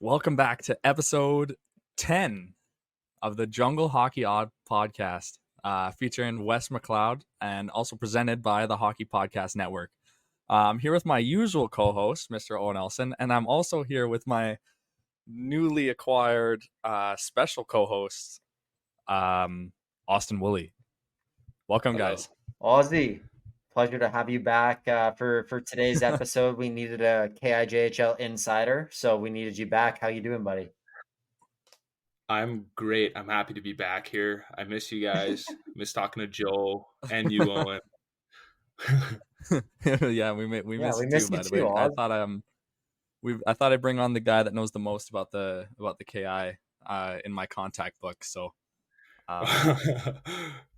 Welcome back to episode 10 of the Jungle Hockey Odd podcast, featuring Wes McLeod and also presented by the Hockey Podcast Network. I'm here with my usual co-host, Mr. Owen Elson, and I'm also here with my newly acquired special co-host, Austin Wooley. Welcome, Hello. guys. Ozzy, pleasure to have you back for today's episode. We needed a KIJHL insider, so we needed you back. How you doing, buddy? I'm great. I'm happy to be back here. I miss you guys. miss talking to Joe and you, Owen. Yeah, we miss you too, by the way. Oz. I thought I'd bring on the guy that knows the most about the KI in my contact book. So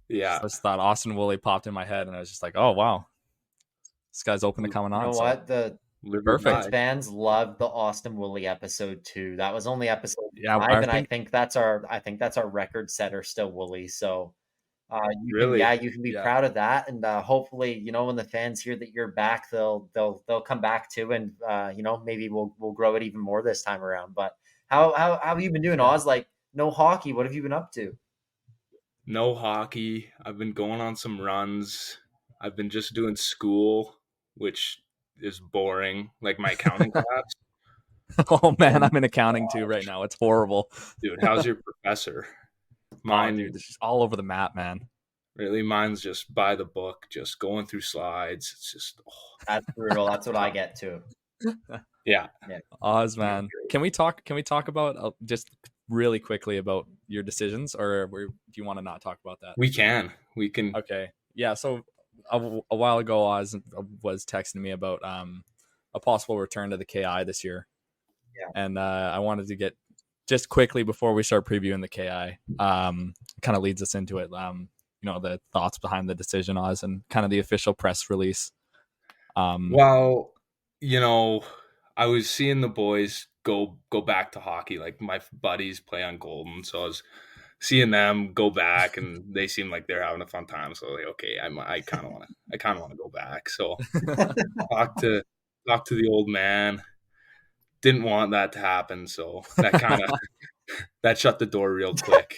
yeah, I just thought Austin Wooley popped in my head, and I was just like, oh wow, this guy's open to coming on. You know what? The perfect fans loved the Austin Wooley episode too. That was only episode 5, and I think that's our record setter still, Wooley. So you can be proud of that, and hopefully, when the fans hear that you're back, they'll come back too, and maybe we'll grow it even more this time around. But how have you been doing, Oz? Like, no hockey. What have you been up to? No hockey. I've been going on some runs. I've been just doing school, which is boring, like my accounting class. Oh man, I'm in accounting too right now. It's horrible. Dude, how's your professor? Mine, dude, it's just all over the map, man. Really, mine's just by the book, just going through slides. It's just that's brutal. That's what I get too. Yeah. Oz, man. Can we talk about just really quickly about your decisions, or do you want to not talk about that? We can. Okay. Yeah. So a while ago, Oz was texting me about a possible return to the KI this year. Yeah. And I wanted to get just quickly before we start previewing the KI, kind of leads us into it. The thoughts behind the decision, Oz, and kind of the official press release. Well, I was seeing the boys go back to hockey. Like my buddies play on Golden, so I was seeing them go back, and they seem like they're having a fun time. So like, okay, I kind of want to go back. So talk to the old man. Didn't want that to happen, so that kind of that shut the door real quick.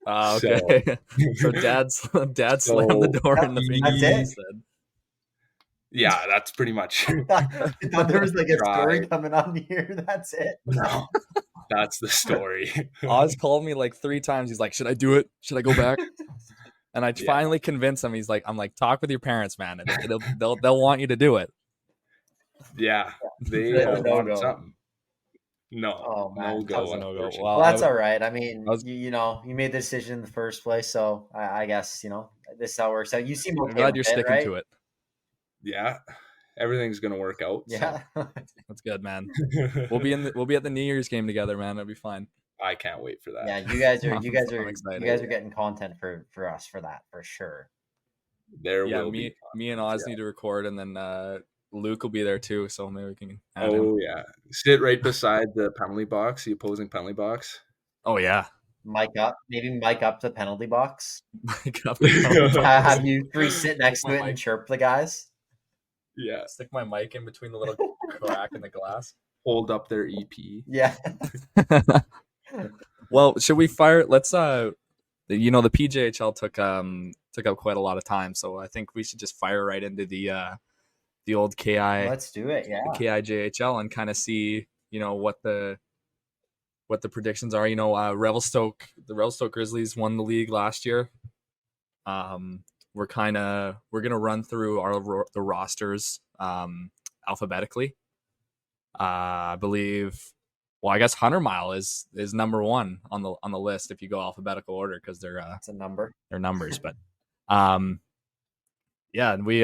Okay. So dad slammed the door in the face. Yeah, that's pretty much. I thought there was like a story coming on here. That's it. No, that's the story. Oz called me like 3 times. He's like, "Should I do it? Should I go back?" And I finally convinced him. He's like, "I'm like, talk with your parents, man. They'll want you to do it." Yeah, they wanted something. No, oh man, no-go. Well, that's all right. I mean, you made the decision in the first place, so I guess this is how it works out. You seem okay. I'm glad you're sticking to it. Yeah, everything's gonna work out. Yeah, so. That's good, man. We'll be at the New Year's game together, man. It'll be fine. I can't wait for that. Yeah, you guys are getting content for us for that for sure. Me and Oz need to record, and then Luke will be there too, so maybe we can. Yeah, sit right beside the penalty box, the opposing penalty box. Oh yeah. Mic up the penalty box. Mic up the penalty box. Have you 3 sit next to it and chirp the guys? Yeah. Stick my mic in between the little crack in the glass. Hold up their EP. Yeah. Well, should we fire? Let's the PJHL took up quite a lot of time, so I think we should just fire right into the old KI. Let's do it. Yeah. The KIJHL and kind of see what the predictions are. The Revelstoke Grizzlies won the league last year. We're gonna run through the rosters alphabetically. I believe. Well, I guess 100 Mile is number 1 on the list if you go alphabetical order, because they're it's a number. They're numbers, but yeah, we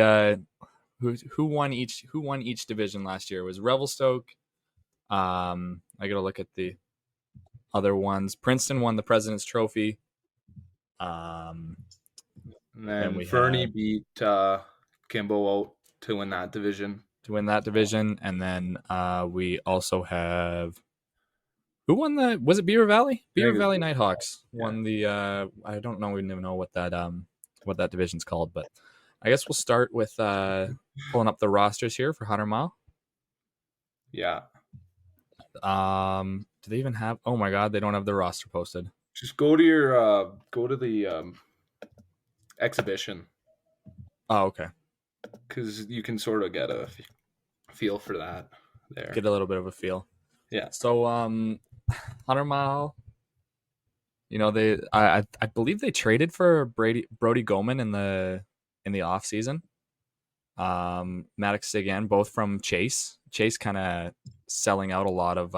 who won each division last year? It was Revelstoke. I gotta look at the other ones. Princeton won the President's Trophy. And then Fernie beat Kimbo out to win that division. And then we also have, who won the? Was it Beaver Valley? Beaver Valley Nighthawks won the. I don't know. We don't even know what that division's called, but I guess we'll start with pulling up the rosters here for 100 Mile. Yeah. Do they even have? Oh my God, they don't have the roster posted. Just go to the exhibition. Oh, okay. Because you can sort of get a feel for that there. Get a little bit of a feel. Yeah. So 100 Mile. I believe they traded for Brody Goman in the off season. Maddox again, both from Chase. Chase kind of selling out a lot of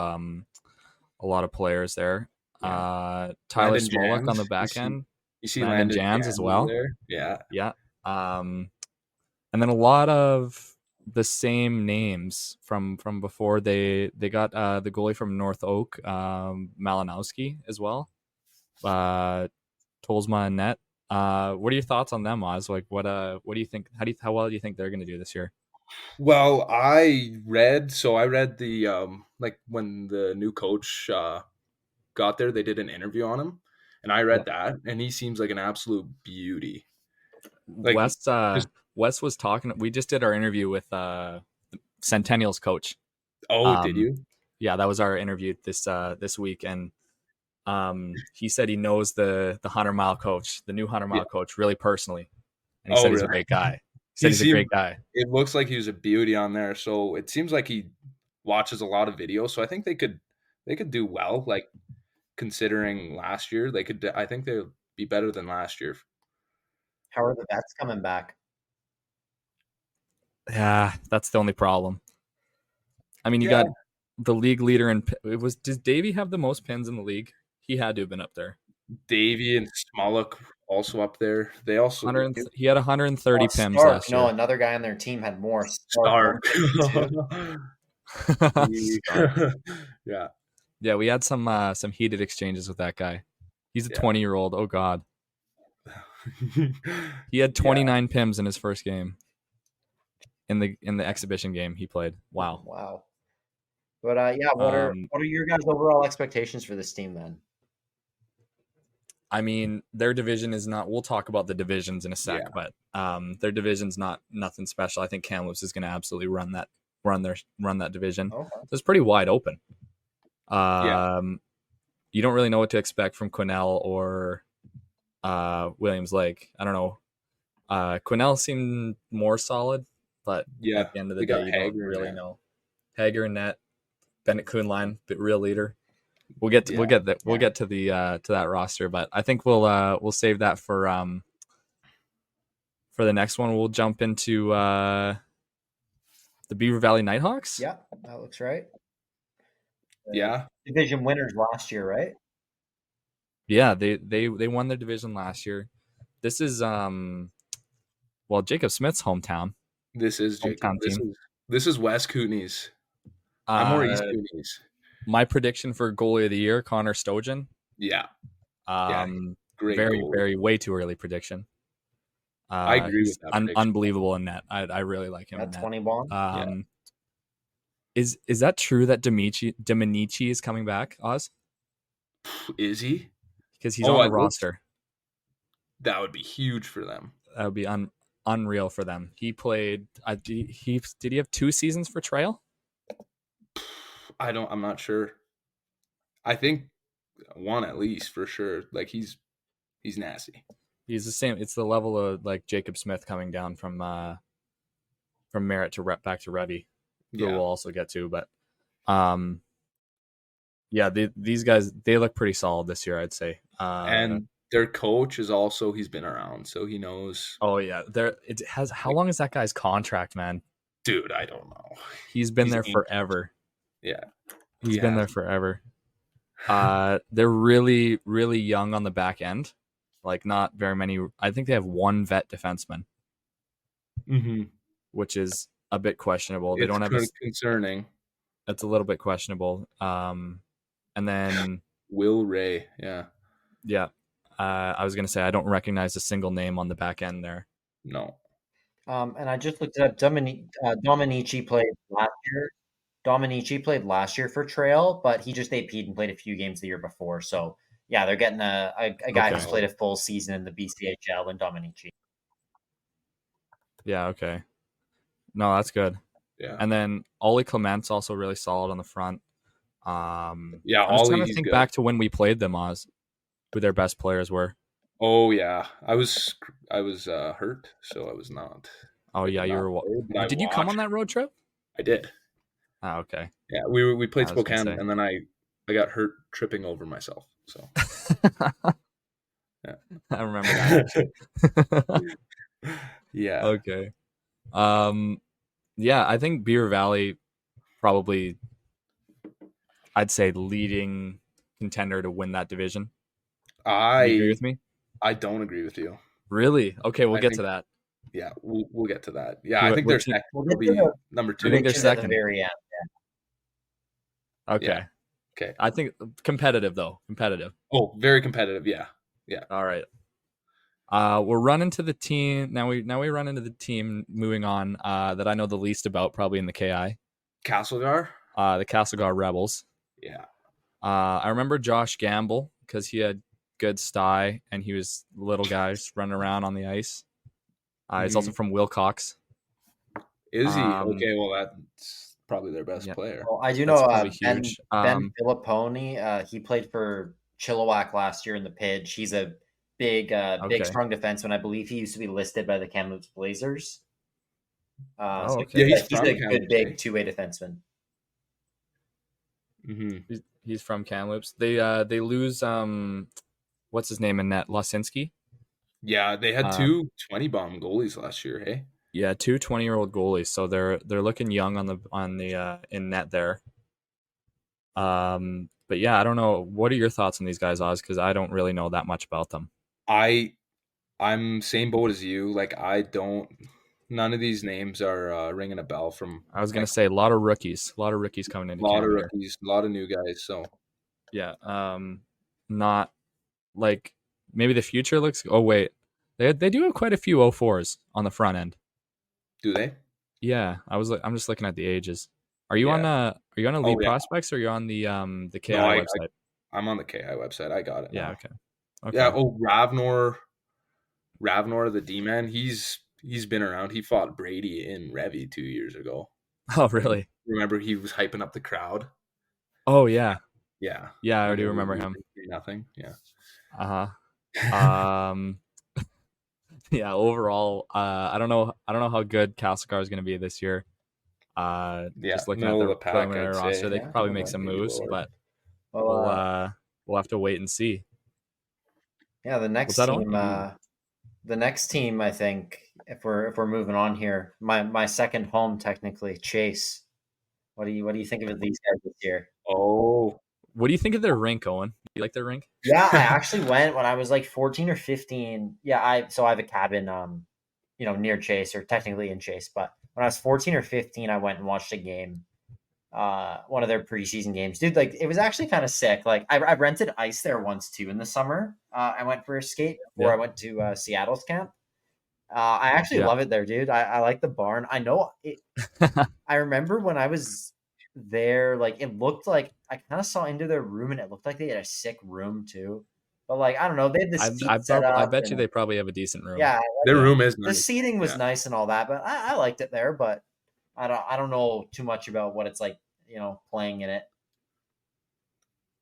players there. Yeah. Tyler Smolak on the back end. You see Landon Jans as well. There. Yeah. Yeah. And then a lot of the same names from before. They got the goalie from North Oak, Malinowski as well. Tolsma and Net. What are your thoughts on them, Oz? Like, what do you think? How well do you think they're going to do this year? Well, I read the like when the new coach got there, they did an interview on him, and I read that, and he seems like an absolute beauty. Like Wes was talking. We just did our interview with Centennials coach. Oh, did you? Yeah, that was our interview this week, and he said he knows the 100 Mile coach, the new 100 Mile coach, really personally, and he said he's a great guy. He said he's a great guy. It looks like he was a beauty on there, so it seems like he watches a lot of videos. So I think they could do well. Like considering last year, I think they'll be better than last year. How are the vets coming back? Yeah, that's the only problem. I mean, you got the league leader in does Davey have the most pins in the league? He had to have been up there. Davey and Smolak also up there. They also he had 130 pims last year. No, another guy on their team had more. Stark. Yeah. Yeah, we had some heated exchanges with that guy. He's a 20-year-old. Oh God. He had 29 pims in his first game. In the exhibition game he played. Wow. But what are your guys' overall expectations for this team then? I mean, their division is not. We'll talk about the divisions in a sec, but their division's not nothing special. I think Kamloops is going to absolutely run that division. Okay. So it's pretty wide open. You don't really know what to expect from Quesnel or Williams Lake. I don't know. Quesnel seemed more solid, but at the end of the day, you don't really know. Hager and Net, Bennett Kuhnlein, real leader. We'll get to that roster, but I think we'll save that for the next one. We'll jump into the Beaver Valley Nighthawks. Yeah, that looks right. Yeah, division winners last year, right? Yeah, they won their division last year. This is Jacob Smith's hometown. This is Jacob. This is West Kootenays. I'm more East Kootenays. My prediction for goalie of the year, Connor Stojan. Yeah. Great. Very, goalie. Very way too early prediction. I agree with that. Unbelievable in net. I really like him. That 20 bomb. Is that true that Dominici is coming back, Oz? Is he? Because he's on the roster. That would be huge for them. That would be unreal for them. He played. Did he have 2 seasons for Trail? I'm not sure. I think 1 at least for sure. Like he's nasty. He's the same. It's the level of like Jacob Smith coming down from Merritt to back to Revy. Who we'll also get to, but these guys, they look pretty solid this year, I'd say. And their coach he's been around, so he knows. Oh yeah, how long is that guy's contract, man? Dude, I don't know. He's been there forever. Yeah. He's been there forever. They're really, really young on the back end. Like not very many. I think they have 1 vet defenseman. Mm-hmm. Which is a bit questionable. They don't have concerning. That's a little bit questionable. And then Will Ray, yeah. I was gonna say I don't recognize a single name on the back end there. No. And I just looked up. Dominici played last year. Dominici played last year for Trail, but he just AP'd and played a few games the year before. So yeah, they're getting a guy who's played a full season in the BCEHL and Dominici. Yeah. Okay. No, that's good. Yeah. And then Ollie Clement's also really solid on the front. I'm just trying to think back to when we played them, Oz, who their best players were. Oh yeah, I was hurt, so I was not. Oh yeah, you were. Did you come on that road trip? I did. Oh, okay. Yeah, we played Spokane, and then I got hurt tripping over myself. So yeah, I remember that. Yeah. Okay. Yeah, I think Beaver Valley probably, I'd say, leading contender to win that division. You agree with me? I don't agree with you. Really? Okay, we'll get to that. Yeah, we'll get to that. Yeah, I think they're second. Will be number 2. I think they're second. At the very end. Yeah. Okay. Yeah. Okay. I think competitive though. Competitive. Oh, very competitive. Yeah. Yeah. All right. We'll run into the team now. We run into the team. Moving on, that I know the least about, probably in the KI. Castlegar. The Castlegar Rebels. Yeah. I remember Josh Gamble because he had good sty and he was little guys running around on the ice. He's also from Wilcox. Is he? Okay, well that's probably their best player. Well, I do know Ben Filipponi. He played for Chilliwack last year in the Pidge. He's a big strong defenseman. I believe he used to be listed by the Kamloops Blazers. He's a good big two-way defenseman. Mm-hmm. He's from Kamloops. They lose what's his name in net, Lasinski. Yeah, they had 2 20-bomb goalies last year. Hey. Yeah, 2 20-year-old goalies. So they're looking young on the in net there. But yeah, I don't know. What are your thoughts on these guys, Oz? Because I don't really know that much about them. I'm same boat as you. Like none of these names are ringing a bell from. I was gonna say a lot of rookies coming in. A lot of rookies, a lot of new guys. So yeah, not like maybe the future looks. Oh wait, they do have quite a few 04s on the front end. Do they? Yeah, I'm just looking at the ages. Are you on Elite Prospects or are you on the KI website? I'm on the KI website. I got it. Yeah. Okay. Yeah. Oh, Ravnor, the D-man. He's been around. He fought Brady in Revy 2 years ago. Oh, really? Remember he was hyping up the crowd? Oh yeah. Yeah. Yeah, I do remember him. Nothing. Yeah. Yeah. Overall, I don't know how good Castlegar is going to be this year. Just looking at the preliminary roster, they could probably make some moves, but we'll have to wait and see. Yeah, the next team, I think, if we're moving on here, my second home technically, Chase. What do you think of these guys this year? Oh, what do you think of their rink, Owen? Do you like their rink? Yeah, I actually went when I was like 14 or 15. Yeah, I have a cabin, near Chase, or technically in Chase, but when I was 14 or 15, I went and watched a game, one of their preseason games. Dude, like, it was actually kind of sick. Like, I rented ice there once, too, in the summer. I went for a skate before I went to Seattle's camp. I actually love it there, dude. I like the barn. I know it. I remember when I was there, like, it looked like I kind of saw into their room, and it looked like they had a sick room, too. But, like, I don't know. They had this I bet you they probably have a decent room. Yeah. Their room is nice. The seating was nice and all that, but I liked it there, but I don't know too much about what it's like, playing in it.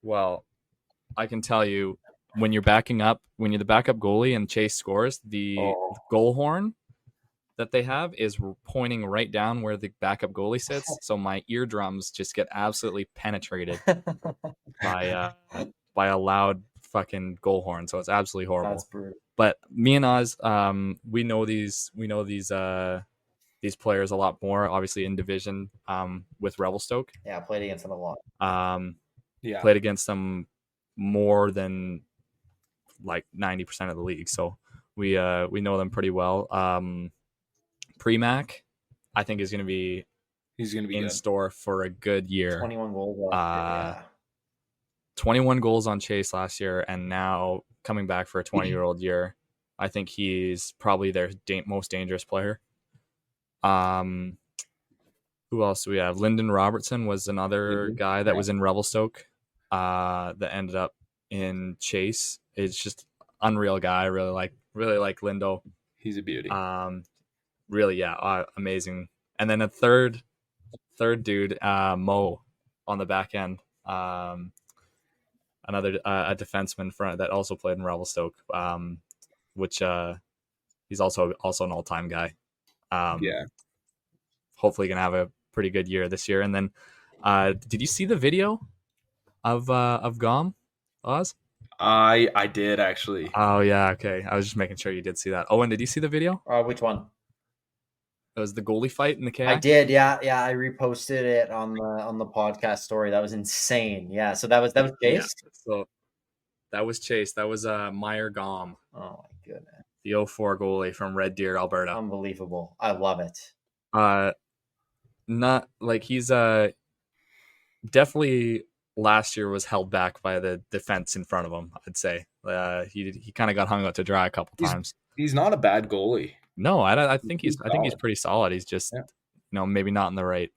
Well, I can tell you, when you're the backup goalie and Chase scores, the goal horn that they have is pointing right down where the backup goalie sits. So my eardrums just get absolutely penetrated by a loud fucking goal horn. So it's absolutely horrible. That's brutal. But me and Oz, we know these players a lot more, obviously in division, with Revelstoke. Yeah, I played against them a lot. Played against them more than like 90% of the league. So we know them pretty well. Premac, I think he's gonna be in good. Store for a good year. 21 goals. 21 goals on Chase last year, and now coming back for a 20-year-old year. I think he's probably their most dangerous player. Who else do we have? Lyndon Robertson was another guy that was in Revelstoke, that ended up in Chase. It's just unreal guy. I really like Lindo. He's a beauty. Really, amazing. And then a third dude, Mo, on the back end. another a defenseman front that also played in Revelstoke, which he's also an all-time guy. Hopefully gonna have a pretty good year this year. And then did you see the video of Gom, Oz? I did actually. Oh yeah, okay. I was just making sure you did see that. Owen, did you see the video? Which one? It was the goalie fight in the KI. I did, yeah. I reposted it on the podcast story. That was insane. Yeah, so that was Chase. Yeah, so that was Chase. That was Meyer Gom. Oh my goodness. The 04 goalie from Red Deer, Alberta. Unbelievable. I love it. Not like he's definitely last year was held back by the defense in front of him. I'd say he kind of got hung out to dry a couple times. He's not a bad goalie. No, I think he's pretty solid. He's just maybe not in the right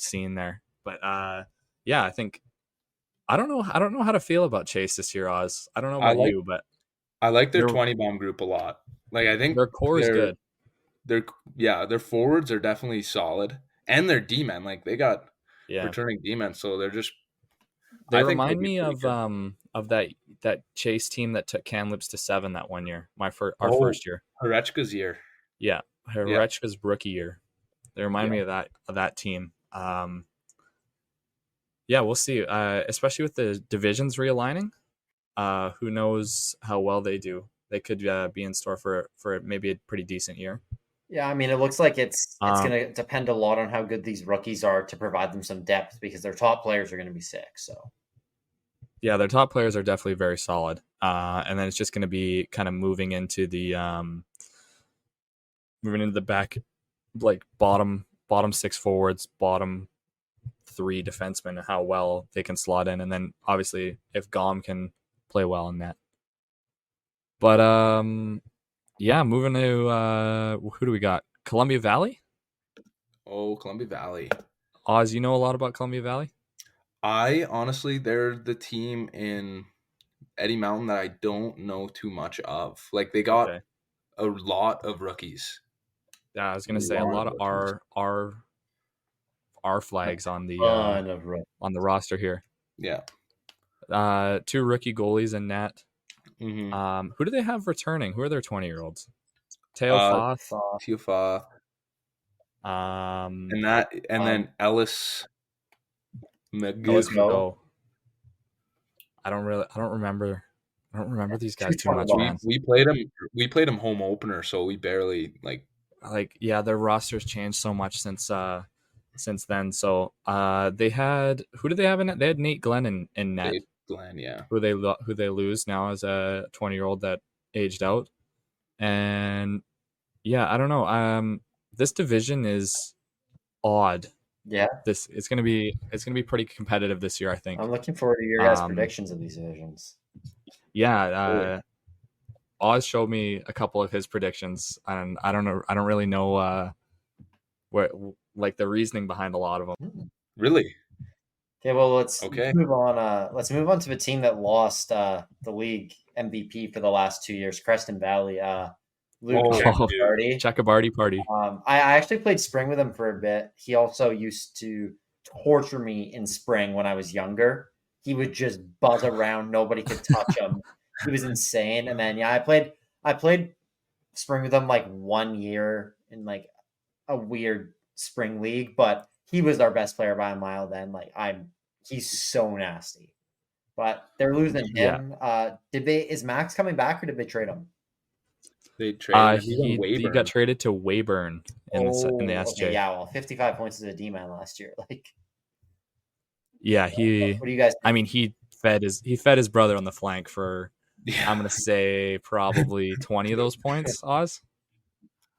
scene there. But yeah, I think I don't know how to feel about Chase this year, Oz. I don't know about you, but I like their 20 bomb group a lot. Like I think their core is good. Their forwards are definitely solid, and their D-men, like they got returning D-men, so they're just. They remind me of that Chase team that took Kamloops to 7 that one year. Our first year. Horechka's year. Yeah, Horechka's rookie year. They remind me of that team. Yeah, we'll see. Especially with the divisions realigning, who knows how well they do? They could be in store for maybe a pretty decent year. Yeah, I mean, it looks like it's going to depend a lot on how good these rookies are to provide them some depth because their top players are going to be sick. So. Yeah, their top players are definitely very solid, and then it's just going to be kind of moving into the back, like bottom 6 forwards, bottom 3 defensemen, and how well they can slot in, and then obviously if Gom can play well in that. But yeah, moving to who do we got? Columbia Valley. Oh, Columbia Valley. Oz, you know a lot about Columbia Valley? Honestly, they're the team in Eddie Mountain that I don't know too much of. Like they got a lot of rookies. Yeah, I was gonna say a lot of our flags on the roster here. Yeah. 2 rookie goalies in net. Mm-hmm. Who do they have returning? Who are their 20-year-olds? Teo Foth. And then Ellis McGill. I don't remember these guys too much, man. We played them home opener, so we barely their rosters changed so much since then. So they had, who did they have in net? They had Nate Glenn in net. Nate Glenn, yeah. Who they lose now as a 20-year-old that aged out. And yeah, I don't know. This division is odd. Yeah. It's gonna be pretty competitive this year, I think. I'm looking forward to your guys' predictions of these divisions. Yeah, Oz showed me a couple of his predictions, and I don't really know what like the reasoning behind a lot of them. Really? Okay, well let's move on. Let's move on to the team that lost the league MVP for the last 2 years, Creston Valley. Luke Chakrabarty party. I actually played spring with him for a bit. He also used to torture me in spring when I was younger. He would just buzz around. Nobody could touch him. He was insane. And then, yeah, I played spring with him like 1 year in like a weird spring league, but he was our best player by a mile then. He's so nasty. But they're losing him. Is Max coming back or did they trade him? They traded he got traded to Weyburn in the SJ. Okay, yeah, well, 55 points as a D-man last year. Yeah, what do you guys think? I mean, he fed his brother on the flank for I'm gonna say probably 20 of those points, Oz.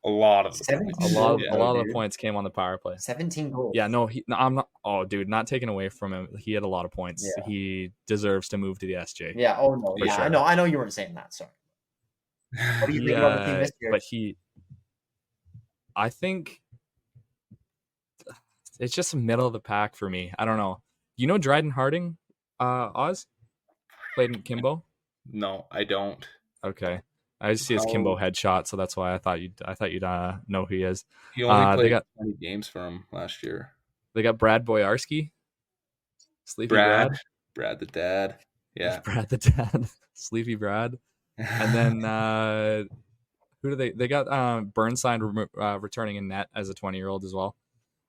A lot of the points came on the power play. 17 goals. Yeah, I'm not. Oh, dude, not taken away from him. He had a lot of points. Yeah. He deserves to move to the SJ. Yeah. Oh no. Yeah. Sure. I know you weren't saying that. Sorry. What do you think about the team this year? But I think it's just middle of the pack for me. I don't know. You know Dryden Harding, Oz? Played in Kimbo? No, I don't. Okay. I just see his Kimbo headshot, so that's why I thought you'd know who he is. He only played 20 games for him last year. They got Brad Boyarski. Sleepy Brad. Brad the dad. Yeah. Brad the dad. Sleepy Brad. And then who do they got Burnside returning in net as a 20-year-old as well.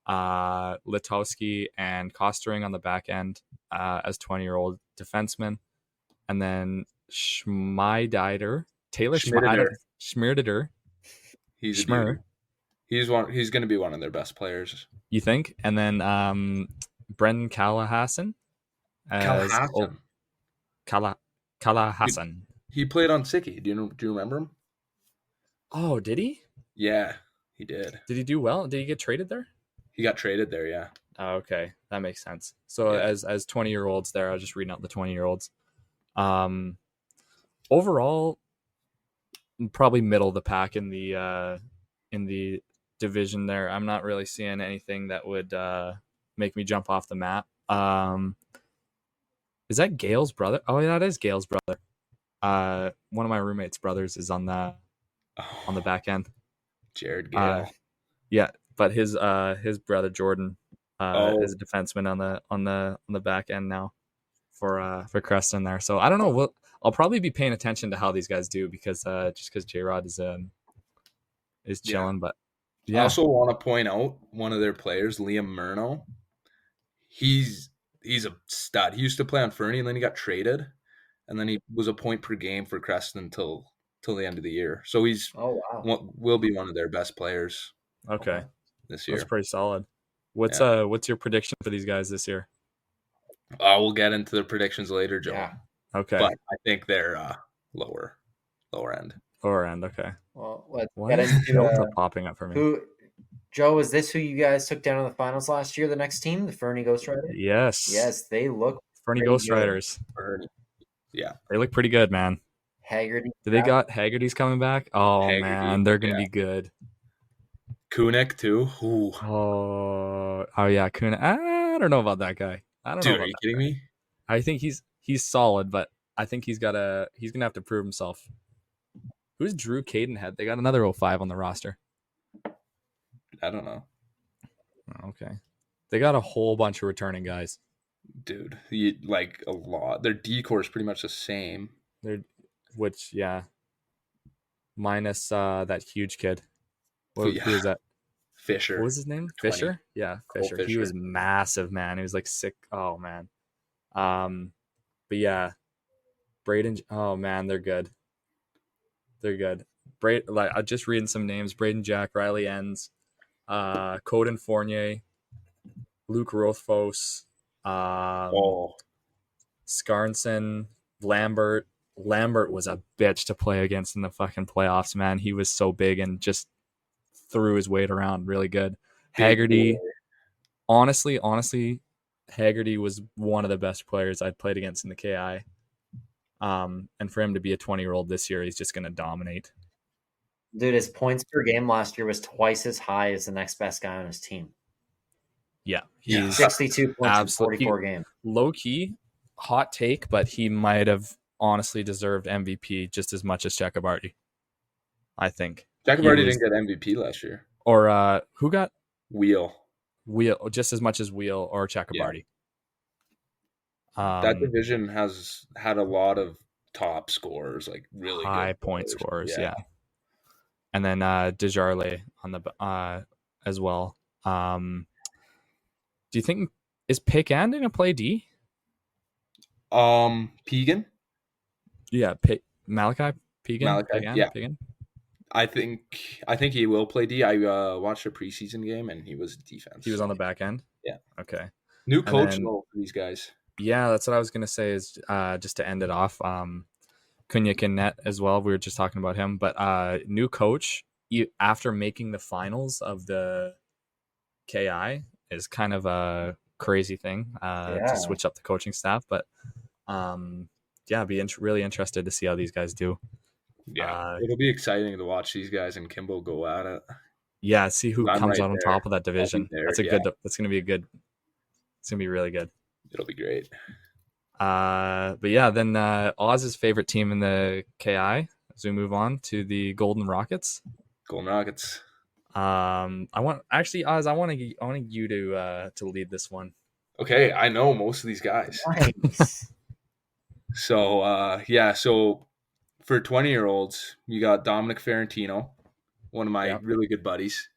Litowski and Kostering on the back end as 20-year-old defensemen. And then Taylor Schmiedider. He's going to be one of their best players. You think? And then Brendan Callahassan. Callahassan. He played on Sicky. Do you remember him? Oh, did he? Yeah, he did. Did he do well? Did he get traded there? He got traded there, yeah. Oh, okay. That makes sense. So as 20-year-olds there, I was just reading out the 20-year-olds. Overall, probably middle of the pack in the division there. I'm not really seeing anything that would make me jump off the map. Is that Gail's brother? Oh, yeah, that is Gail's brother. One of my roommate's brothers is on the back end. Jared Gale. Yeah, but his brother Jordan is a defenseman on the back end now for Creston there. So I don't know. I'll probably be paying attention to how these guys do because J-Rod is chilling. But yeah. I also want to point out one of their players, Liam Murno. He's a stud. He used to play on Fernie, and then he got traded, and then he was a point per game for Creston until the end of the year. So will be one of their best players. Okay, this year. That's pretty solid. What's your prediction for these guys this year? We'll get into the predictions later, Joe. Yeah. Okay. But I think they're lower end. Lower end. Okay. Well, let's get into popping up for me. Joe, is this who you guys took down in the finals last year? The next team, the Fernie Ghost Riders. Yes, they look Fernie Ghost Riders. Yeah, they look pretty good, man. Haggerty. They got Haggerty's coming back? Oh, man, they're gonna be good. Kunik too. Ooh. Oh yeah, Kunik. I don't know about that guy. I don't know. Dude, are you kidding me? I think he's solid, but I think he's gonna have to prove himself. Who's Drew Cadenhead? They got another 05 on the roster. I don't know. Okay. They got a whole bunch of returning guys. Dude, like a lot. Their decor is pretty much the same. Minus that huge kid. Who is that? Fisher. What was his name? 20. Fisher? Yeah, Fisher. He was massive, man. He was like sick. Oh, man. But yeah. Braden. Oh, man, they're good. They're good. I'm just reading some names. Braden Jack, Riley Enns, Coden Fournier, Luke Rothfuss, Skarnson, Lambert. Lambert was a bitch to play against in the fucking playoffs, man. He was so big and just threw his weight around really good. Haggerty, honestly, Haggerty was one of the best players I'd played against in the KI. And for him to be a 20-year-old this year, he's just going to dominate. Dude, his points per game last year was twice as high as the next best guy on his team. Yeah. He's 62 points in 44 games. Low key, hot take, but he might have honestly deserved MVP just as much as Chakrabarty. I think. Chakrabarty didn't get MVP last year. Or who got? Wheel, just as much as Wheel or Chakrabarty. Yeah. That division has had a lot of top scorers, like really high point scorers. Yeah. And then Desjardins on the as well. Do you think is Pican gonna play D? Pegan? Yeah, Malachi Pegan. Pegan. I think he will play D. I watched a preseason game and he was defense. He was on the back end. Yeah. Okay. New coach for these guys. Yeah, that's what I was gonna say. Is just to end it off. Kunyak in net as well. We were just talking about him, but new coach after making the finals of the KI is kind of a crazy thing to switch up the coaching staff. But be really interested to see how these guys do. Yeah, it'll be exciting to watch these guys and Kimbo go at it. Yeah, see who comes out on top of that division. That's a good. That's gonna be a good. It's gonna be really good. It'll be great. But yeah, then Oz's favorite team in the KI as we move on to the Golden Rockets. Golden Rockets. Oz, I want you to lead this one. Okay, I know most of these guys. Nice. So, so for 20-year-olds, you got Dominic Ferrantino, one of my really good buddies.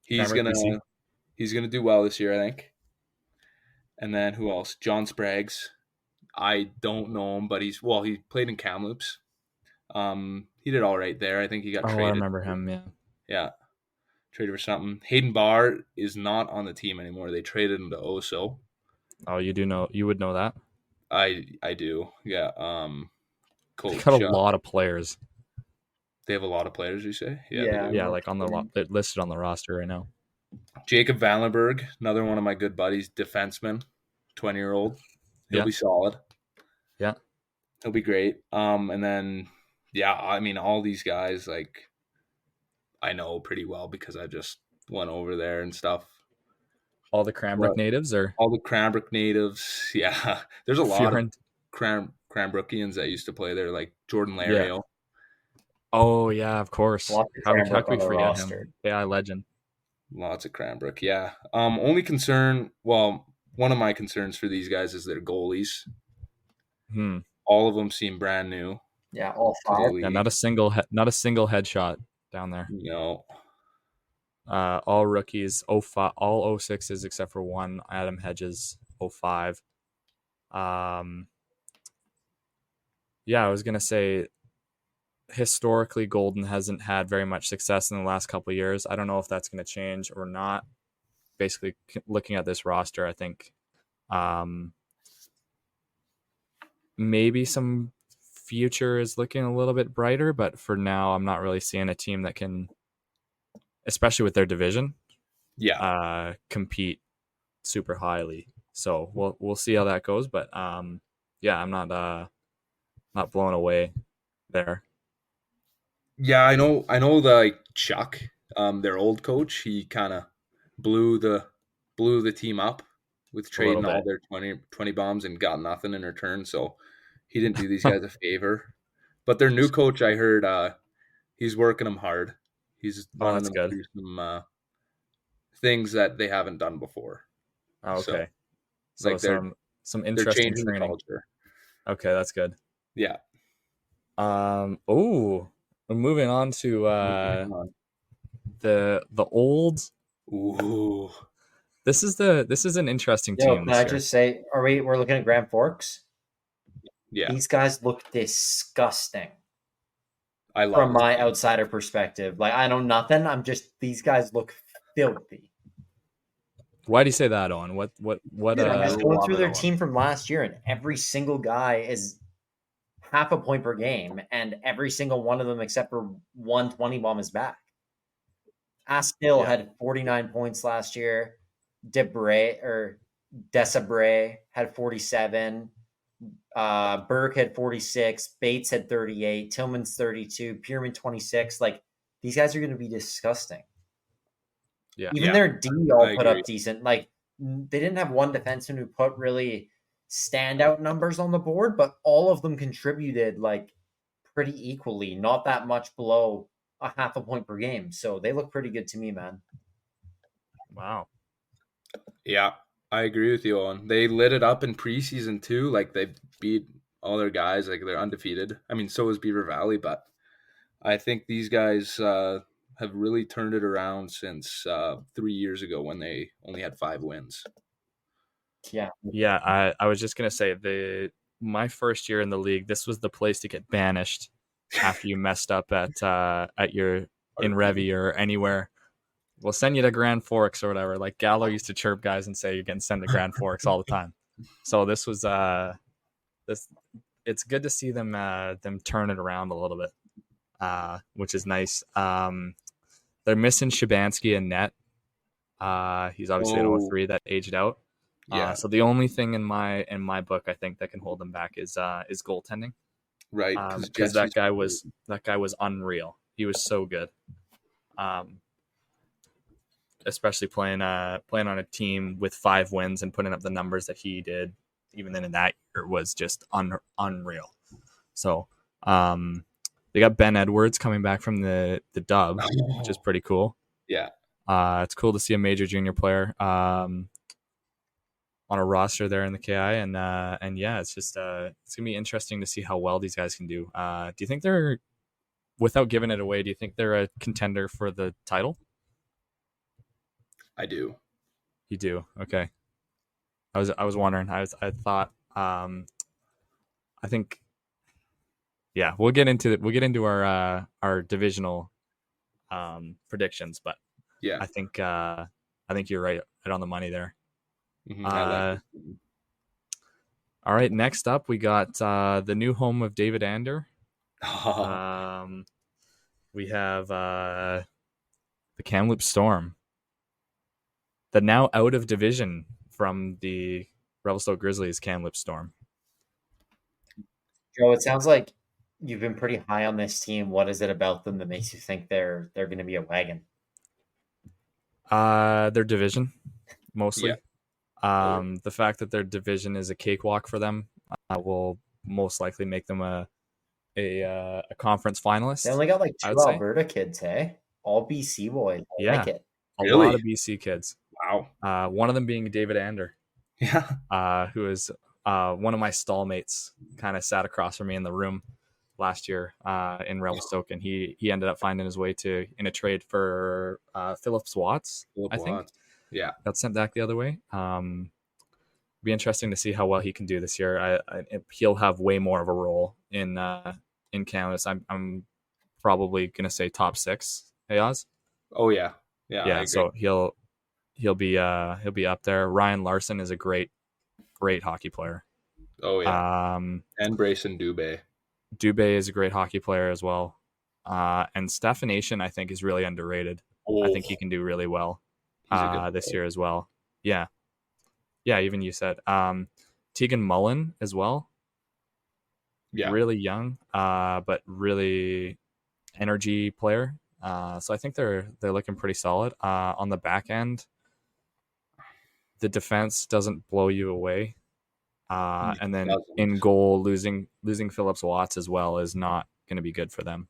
He's gonna do well this year, I think. And then who else? John Spraggs. I don't know him, but he played in Kamloops. He did all right there. I think he got traded. I remember him, yeah. Yeah. Traded for something. Hayden Barr is not on the team anymore. They traded him to Oso. Oh, you would know that? I do. Yeah. Coach, they got a lot of players. They have a lot of players, you say? Yeah, like on the they're listed on the roster right now. Jacob Vanlenberg, another one of my good buddies, defenseman, 20-year-old. He'll be solid. Yeah. He'll be great. And then, I mean, all these guys, like, I know pretty well because I just went over there and stuff. All the Cranbrook natives, or all the Cranbrook natives? Yeah, there's a lot of Cranbrookians that used to play there, like Jordan Lario. Yeah. Oh yeah, of course. How could we forget him? Yeah, legend. Lots of Cranbrook. Yeah. Only concern. Well, one of my concerns for these guys is their goalies. All of them seem brand new. Yeah, all five. Yeah, not a single headshot down there. No. All rookies, 05, all 06s except for one, Adam Hedges, 05. Yeah, I was gonna say, historically, Golden hasn't had very much success in the last couple of years. I don't know if that's going to change or not. Basically, looking at this roster, I think maybe some future is looking a little bit brighter, but for now, I'm not really seeing a team that can, especially with their division, compete super highly. So we'll see how that goes, but I'm not blown away there. Yeah, I know the Chuck, their old coach, he kind of blew the team up with trading all their 20 bombs and got nothing in return, so he didn't do these guys a favor. But their new coach, I heard, he's working them hard. He's running them through some things that they haven't done before. Oh, okay. So like some interesting training. Culture. Okay, that's good. Yeah. Moving on to the old. Ooh. This is an interesting team. Can I just say, we're looking at Grand Forks? Yeah. These guys look disgusting. I love from my outsider perspective. Like, I know nothing. These guys look filthy. Why do you say that, Owen? What? I'm just going through their team from last year, and every single guy is half a point per game, and every single one of them, except for 120 bomb, is back. Astill had 49 points last year. Desabre had 47. Burke had 46. Bates had 38. Tillman's 32. Pierman 26. Like, these guys are going to be disgusting. Yeah. Even their D all put up decent. Like, they didn't have one defenseman who put really standout numbers on the board, but all of them contributed like pretty equally, not that much below a half a point per game. So they look pretty good to me, man. Wow. Yeah, I agree with you, Owen. They lit it up in preseason too. Like, they beat all their guys. Like, they're undefeated. I mean, so is Beaver Valley, but I think these guys have really turned it around since 3 years ago when they only had 5 wins. Yeah. I was just gonna say, my first year in the league, this was the place to get banished after you messed up at your in Revy or anywhere. We'll send you to Grand Forks or whatever. Like, Gallo used to chirp guys and say you're getting sent to Grand Forks all the time. So this was it's good to see them turn it around a little bit, which is nice. They're missing Shabansky and net. He's obviously an 03 that aged out. Yeah. So the only thing in my book, I think, that can hold them back is goaltending. Right. Because that guy was unreal. He was so good. Especially playing on a team with 5 wins and putting up the numbers that he did, even then in that year, was just unreal. So they got Ben Edwards coming back from the Dub, which is pretty cool. Yeah. It's cool to see a major junior player on on a roster there in the KI, and yeah, it's just it's gonna be interesting to see how well these guys can do. Do you think they're, without giving it away, do you think they're a contender for the title? I do. You do? Okay. I was wondering. I thought. I think. Yeah, we'll get into our divisional predictions, but yeah, I think you're right on the money there. Mm-hmm. I like it. All right, next up we got the new home of David Ander. We have the Kamloops Storm, the now out of division from the Revelstoke Grizzlies Kamloops Storm. Joe, it sounds like you've been pretty high on this team. What is it about them that makes you think they're going to be a wagon? Their division, mostly. Yeah. The fact that their division is a cakewalk for them will most likely make them a conference finalist. They only got like 2 Alberta kids, hey? All BC boys. I like it. A lot of BC kids. Wow. One of them being David Ander. Yeah. Who is one of my stallmates, kind of sat across from me in the room last year in Revelstoke, and he ended up finding his way in a trade for Phillips Watts, I think. Yeah. Got sent back the other way. Be interesting to see how well he can do this year. He'll have way more of a role in Canada. I'm probably gonna say top 6. Hey Oz? Oh yeah. Yeah. So he'll be up there. Ryan Larson is a great hockey player. Oh yeah. And Brayson Dubé. Dubé is a great hockey player as well. And Stephanation, I think, is really underrated. I think he can do really well this year as well. Yeah. Yeah, even you said. Tegan Mullen as well. Yeah. Really young, but really energy player. So I think they're looking pretty solid. On the back end, the defense doesn't blow you away. And then in goal, losing Phillips Watts as well is not going to be good for them.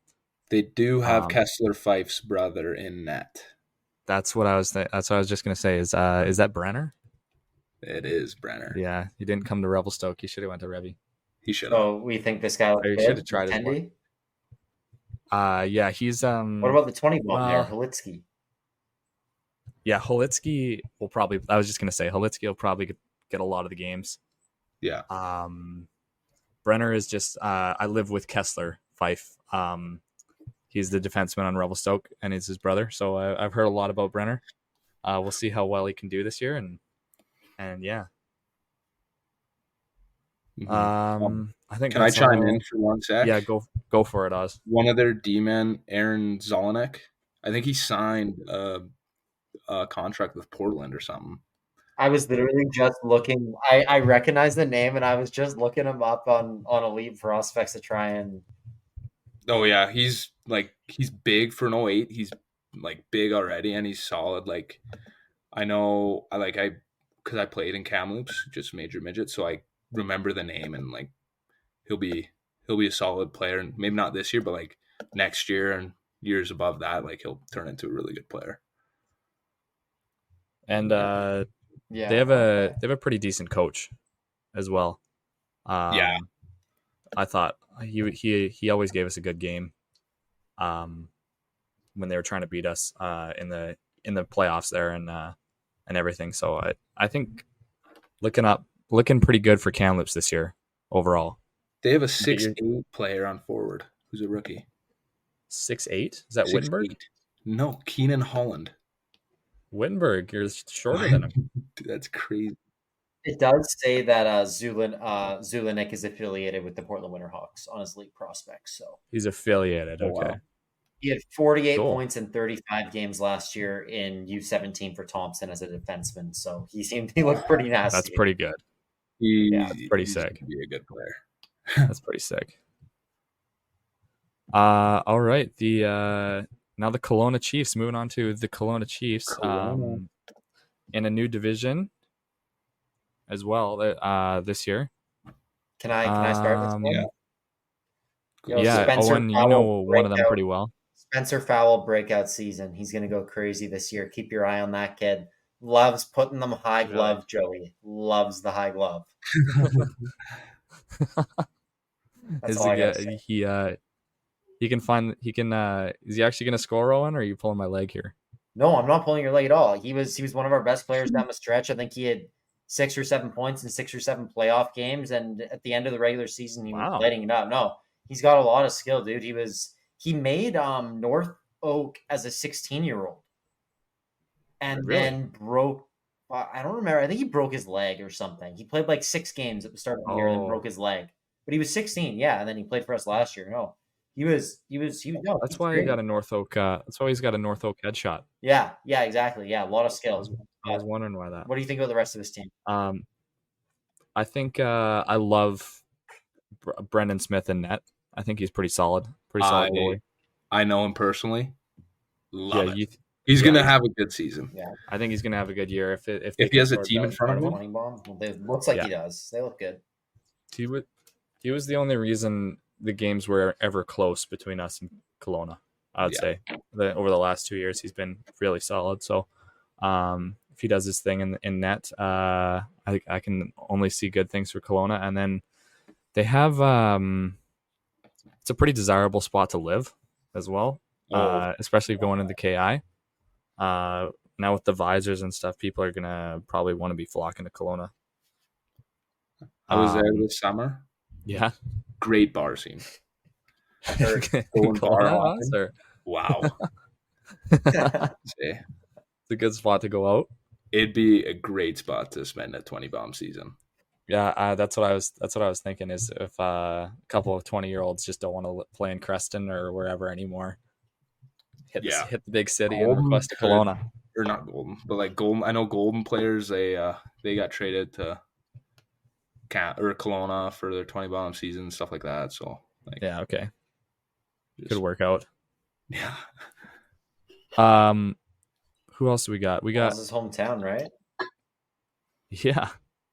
They do have Kessler Fife's brother in net. That's what I was just going to say. Is that Brenner? It is Brenner. Yeah, he didn't come to Revelstoke. He should have went to Revy. He should have. So we think this guy should have tried it. Yeah, he's What about the 20 ball player, Holitsky? Yeah, Holitsky will probably. I was just going to say Holitsky will probably get a lot of the games. Yeah. Brenner is just. I live with Kessler Fife. He's the defenseman on Revelstoke, and it's his brother. So I've heard a lot about Brenner. We'll see how well he can do this year, and yeah. Mm-hmm. I think. Can I chime in for 1 sec? Yeah, go for it, Oz. One of their D-men, Aaron Zelenek, I think he signed a contract with Portland or something. I was literally just looking. I recognize the name, and I was just looking him up on Elite Prospects to try and. Oh yeah, he's big for an 08. He's like big already, and he's solid. Like I know, because I played in Kamloops, just major midget, so I remember the name, and like he'll be a solid player, and maybe not this year, but like next year and years above that, like he'll turn into a really good player. And they have a pretty decent coach as well. Yeah, I thought he always gave us a good game. When they were trying to beat us in the playoffs there and everything. So I think looking pretty good for Kamloops this year overall. They have a 6'8" player on forward who's a rookie. 6'8"? Is that 6'8"? Wittenberg? No, Keenan Holland. Wittenberg, you're shorter than him. Dude, that's crazy. It does say that Zelenek is affiliated with the Portland Winterhawks on his league prospects. So he's affiliated. Okay. Wow. He had 48 points in 35 games last year in U17 for Thompson as a defenseman. So he looked pretty nasty. That's pretty good. That's pretty sick. Be a good player. That's pretty sick. All right. Now the Kelowna Chiefs. Moving on to the Kelowna Chiefs in a new division as well this year. Can I start this one? Yeah, Owen, you know one of them pretty well. Spencer Fowle breakout season. He's going to go crazy this year. Keep your eye on that kid. Loves putting them high glove, Joey. Loves the high glove. That's all I gotta say. He can is he actually gonna score, Owen, or are you pulling my leg here? No, I'm not pulling your leg at all. He was one of our best players down the stretch. I think he had 6 or 7 points in 6 or 7 playoff games, and at the end of the regular season, he was lighting it up. No, he's got a lot of skill, dude. He made North Oak as a 16-year-old, and then broke. I don't remember. I think he broke his leg or something. He played like 6 games at the start of the year and then broke his leg. But he was 16, yeah, and then he played for us last year. No, he was. No, that's why he got a North Oak. That's why he's got a North Oak headshot. Yeah, exactly. Yeah, a lot of skills. I was wondering why that. What do you think about the rest of his team? I think I love Brendan Smith in net. I think he's pretty solid. Goalie. I know him personally. Love it. He's gonna have a good season. Yeah, I think he's gonna have a good year if he has a team in front of him. It looks like he does. They look good. He was the only reason the games were ever close between us and Kelowna. I would say over the last 2 years, he's been really solid. So if he does his thing in net, I can only see good things for Kelowna. And then they have it's a pretty desirable spot to live as well, especially going into KI. Now with the visors and stuff, people are gonna probably want to be flocking to Kelowna. I was there this summer. Yeah, great bar scene. Wow. It's a good spot to go out. It'd be a great spot to spend a 20 bomb season. Yeah, that's what I was thinking. Is if a couple of 20-year-olds just don't want to play in Creston or wherever anymore, hit the big city and request to Kelowna. Or not Golden, but like Golden. I know Golden players. They got traded to Kelowna for their 20 bomb season and stuff like that. So okay, could work out. Yeah. Who else do we got? We got his hometown, right? Yeah,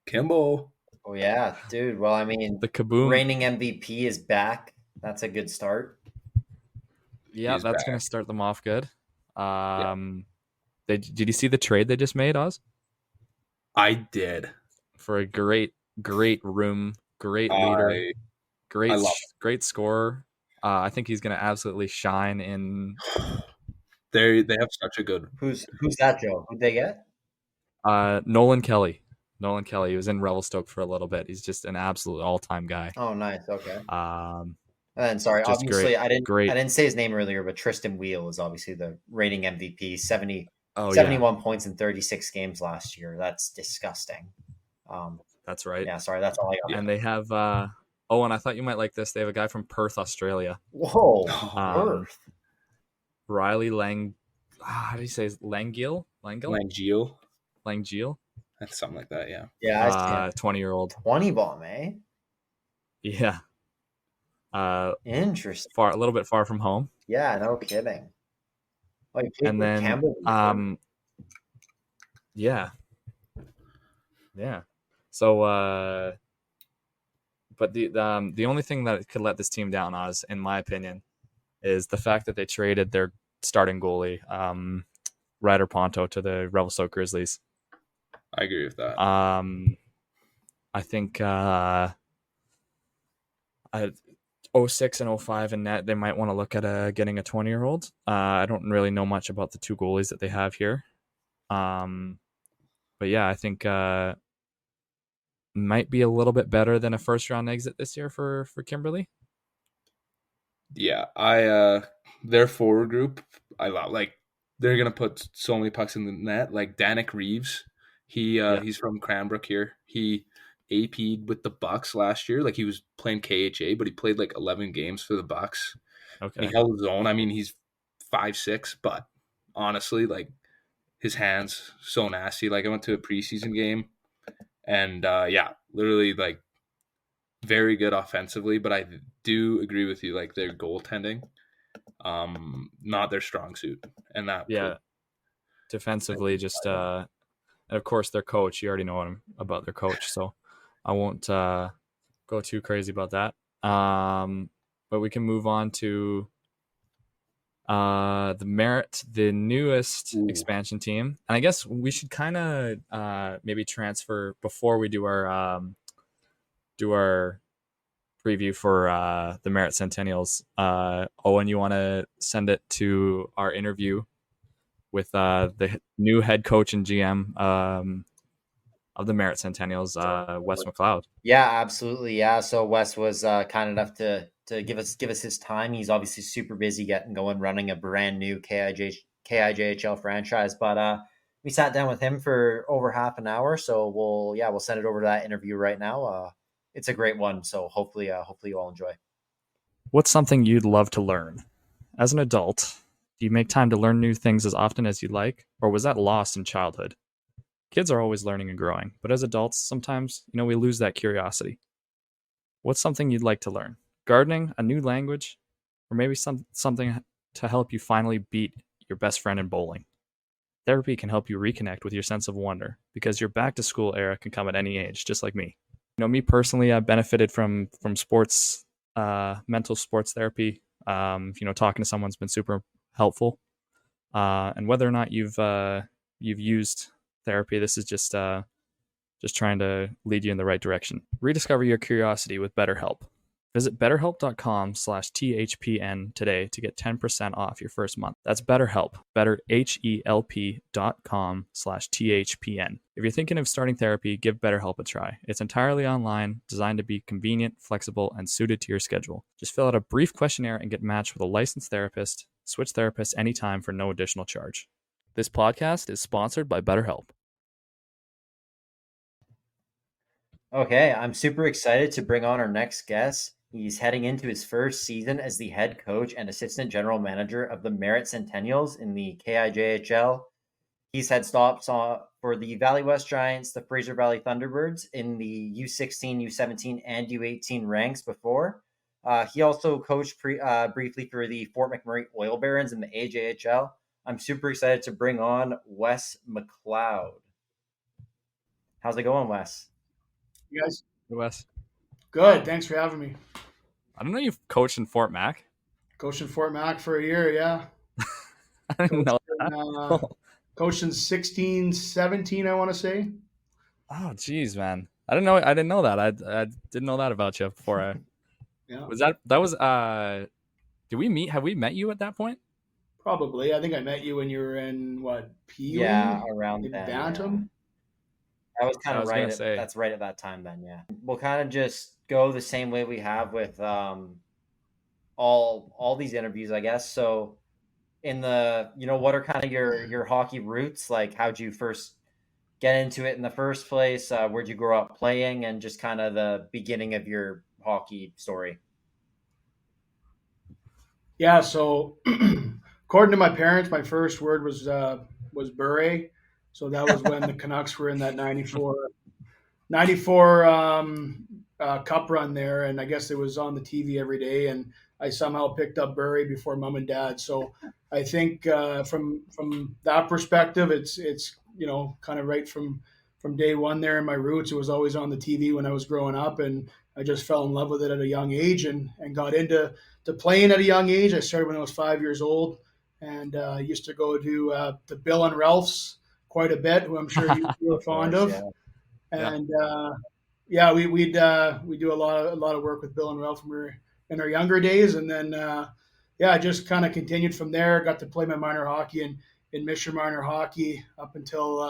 Kimbo. Oh yeah, dude. Well, I mean, the Kaboom reigning MVP is back. That's a good start. Yeah, that's gonna start them off good. Did you see the trade they just made, Oz? I did. For a great room, great leader, great scorer. I think he's gonna absolutely shine in. They have such a good. Who's that, Joe? Who'd they get? Nolan Kelly. He was in Revelstoke for a little bit. He's just an absolute all-time guy. Oh, nice. Okay. And then, sorry, obviously I didn't say his name earlier, but Tristan Wheel is obviously the reigning MVP. 71 points in 36 games last year. That's disgusting. That's right. Yeah, sorry, that's all I got. And they have and I thought you might like this. They have a guy from Perth, Australia. Whoa, Perth. Riley Lang. How do you say Langiel? That's something like that, yeah. Yeah, 20-year-old. 20 bomb, eh? Yeah. Interesting. A little bit far from home. Yeah, no kidding. And then yeah. So but the only thing that could let this team down, Oz, in my opinion, is the fact that they traded their starting goalie, Ryder Ponto, to the Revelstoke Grizzlies. I agree with that. I think 06 and 05 in net, they might want to look at getting a 20-year-old. I don't really know much about the two goalies that they have here. But yeah, I think might be a little bit better than a first-round exit this year for Kimberly. Yeah, their forward group, I love. Like, they're gonna put so many pucks in the net. Like Danik Reeves, he's from Cranbrook here. He AP'd with the Bucks last year. Like, he was playing KHA, but he played like 11 games for the Bucks. Okay, and he held his own. I mean, he's 5'6", but honestly, like, his hands so nasty. Like, I went to a preseason game, and literally, like, very good offensively, but I do agree with you. Like, their goaltending, not their strong suit, and that defensively, just and of course their coach. You already know about their coach, so I won't go too crazy about that. But we can move on to the Merritt, the newest expansion team. And I guess we should kind of maybe transfer before we do our preview for the Merritt Centennials. Owen, you want to send it to our interview with the new head coach and GM of the Merritt Centennials, Wes McLeod. Yeah, absolutely. Yeah. So Wes was kind enough to give us his time. He's obviously super busy getting going, running a brand new KIJHL franchise. But we sat down with him for over half an hour. So we'll send it over to that interview right now. It's a great one. So hopefully you all enjoy. What's something you'd love to learn as an adult? Do you make time to learn new things as often as you'd like, or was that lost in childhood? Kids are always learning and growing, but as adults, sometimes, we lose that curiosity. What's something you'd like to learn? Gardening, a new language, or maybe something to help you finally beat your best friend in bowling? Therapy can help you reconnect with your sense of wonder, because your back to school era can come at any age, just like me. Me personally, I've benefited from sports, mental sports therapy. Talking to someone's been super helpful. And whether or not you've used therapy, this is just trying to lead you in the right direction. Rediscover your curiosity with BetterHelp. Visit betterhelp.com/THPN today to get 10% off your first month. That's BetterHelp, betterhelp.com/THPN. If you're thinking of starting therapy, give BetterHelp a try. It's entirely online, designed to be convenient, flexible, and suited to your schedule. Just fill out a brief questionnaire and get matched with a licensed therapist. Switch therapists anytime for no additional charge. This podcast is sponsored by BetterHelp. Okay, I'm super excited to bring on our next guest. He's heading into his first season as the head coach and assistant general manager of the Merritt Centennials in the KIJHL. He's had stops for the Valley West Giants, the Fraser Valley Thunderbirds in the U16, U17, and U18 ranks before. He also coached briefly for the Fort McMurray Oil Barons in the AJHL. I'm super excited to bring on Wes McLeod. How's it going, Wes? You guys? Hey, Wes. Good. Thanks for having me. I don't know, you've coached in Fort Mac? Coached in Fort Mac for a year, yeah. I didn't know that. Coached in 16, 17, I want to say. Oh, geez, man. I didn't know that. I didn't know that about you before. Yeah. Did we meet? Have we met you at that point? Probably. I think I met you when you were in, Pee-wee? Yeah, around then. Bantam? Yeah. That was kind of right. That's right at that time then, yeah. We'll kind of just go the same way we have with all these interviews, I guess. So in the, what are kind of your hockey roots? Like, how'd you first get into it in the first place? Where'd you grow up playing, and just kind of the beginning of your hockey story? Yeah, so according to my parents, my first word was beret. So that was when the Canucks were in that 94 cup run there, and I guess it was on the TV every day, and I somehow picked up Bury before mom and dad. So I think from that perspective, it's kind of right from day one there in my roots. It was always on the TV when I was growing up, and I just fell in love with it at a young age and got into playing at a young age. I started when I was 5 years old, and used to go to Bill and Ralph's quite a bit, who I'm sure you were fond of. Yeah. And we do a lot of work with Bill and Ralph when we were in our younger days, and then I just kind of continued from there. Got to play my minor hockey in Mission minor hockey up until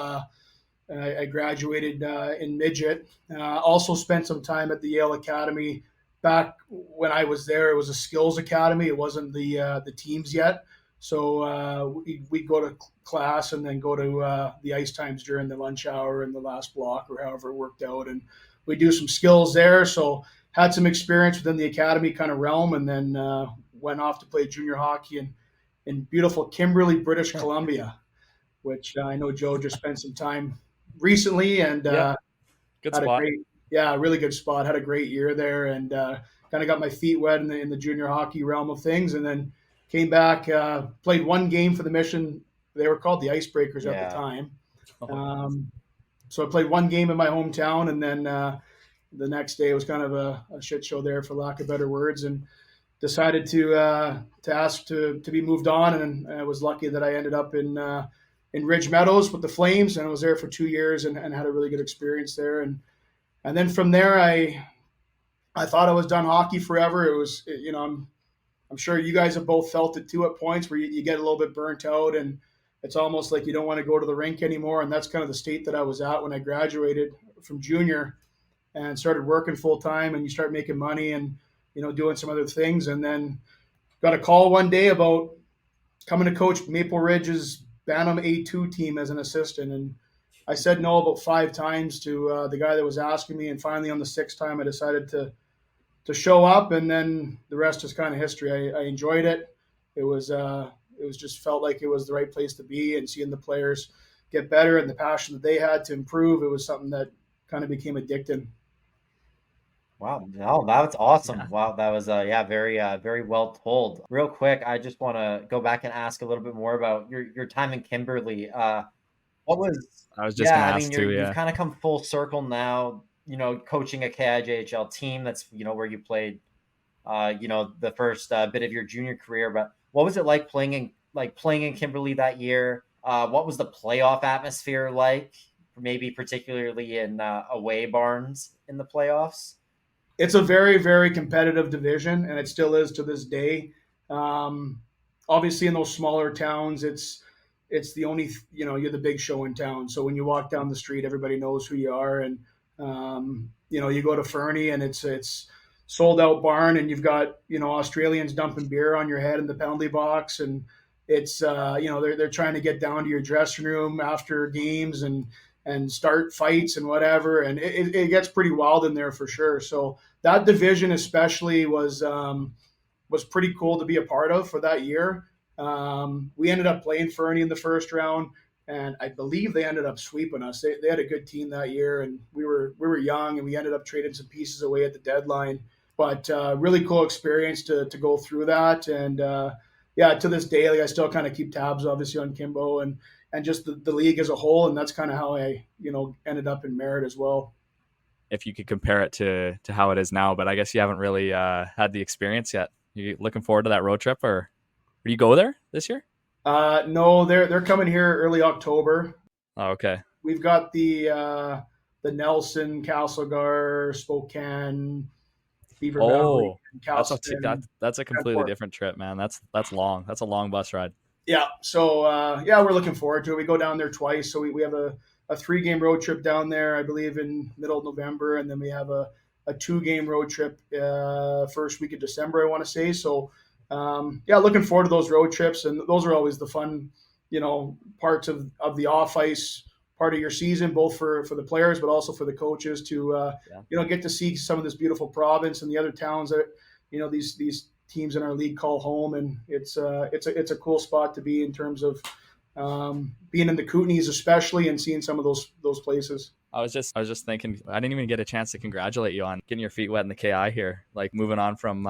I graduated in midget. Also spent some time at the Yale Academy. Back when I was there, it was a skills academy. It wasn't the teams yet. So we go to class and then go to the ice times during the lunch hour and the last block, or however it worked out. And we do some skills there. So had some experience within the academy kind of realm, and then went off to play junior hockey in beautiful Kimberley, British Columbia, which I know Joe just spent some time recently, and good spot. Really good spot. Had a great year there, and kind of got my feet wet in the junior hockey realm of things, and then came back, played one game for the Mission. They were called the Icebreakers at the time. So I played one game in my hometown, and then the next day it was kind of a shit show there, for lack of better words. And decided to ask to be moved on, and I was lucky that I ended up in Ridge Meadows with the Flames, and I was there for 2 years and had a really good experience there. And then from there, I thought I was done hockey forever. It was, I'm sure you guys have both felt it too at points where you get a little bit burnt out, and it's almost like you don't want to go to the rink anymore. And that's kind of the state that I was at when I graduated from junior and started working full time, and you start making money and, doing some other things. And then got a call one day about coming to coach Maple Ridge's Bantam A2 team as an assistant. And I said no about 5 times to the guy that was asking me. And finally on the 6th time, I decided to show up, and then the rest is kind of history. I enjoyed it. It was just felt like it was the right place to be, and seeing the players get better and the passion that they had to improve, it was something that kind of became addicting. Wow, no, that's awesome. Yeah. Wow, that was very very well told. Real quick, I just want to go back and ask a little bit more about your time in Kimberley. What was? I was just gonna ask too. You've kind of come full circle now. Coaching a KIJHL team. That's where you played. The first bit of your junior career. But what was it like playing in Kimberley that year? What was the playoff atmosphere like? Maybe particularly in away barns in the playoffs. It's a very, very competitive division, and it still is to this day. Obviously, in those smaller towns, it's the only, you're the big show in town. So when you walk down the street, everybody knows who you are. And, you go to Fernie, and it's sold out barn, and you've got, Australians dumping beer on your head in the penalty box. And it's, they're trying to get down to your dressing room after games and start fights and whatever. And it gets pretty wild in there for sure. So that division especially was pretty cool to be a part of for that year. We ended up playing Fernie in the first round, and I believe they ended up sweeping us. They had a good team that year, and we were young, and we ended up trading some pieces away at the deadline. But really cool experience to go through that. And to this day, I still kind of keep tabs, obviously, on Kimbo and just the league as a whole. And that's kind of how I, ended up in Merritt as well. If you could compare it to how it is now, but I guess you haven't really had the experience yet. You looking forward to that road trip, or do you go there this year? No, they're coming here early October. Oh, okay. We've got the Nelson, Castlegar, Spokane, Beaver Valley. That's a completely different trip, man. That's long. That's a long bus ride. Yeah. So we're looking forward to it. We go down there twice. So we have a 3-game road trip down there, I believe, in middle of November, and then we have a 2-game road trip first week of December, I want to say. So looking forward to those road trips, and those are always the fun, parts of the off ice part of your season, both for the players, but also for the coaches to get to see some of this beautiful province and the other towns that these teams in our league call home. And it's a cool spot to be in terms of being in the Kootenays especially, and seeing some of those places. I was just thinking, I didn't even get a chance to congratulate you on getting your feet wet in the KI here, like moving on from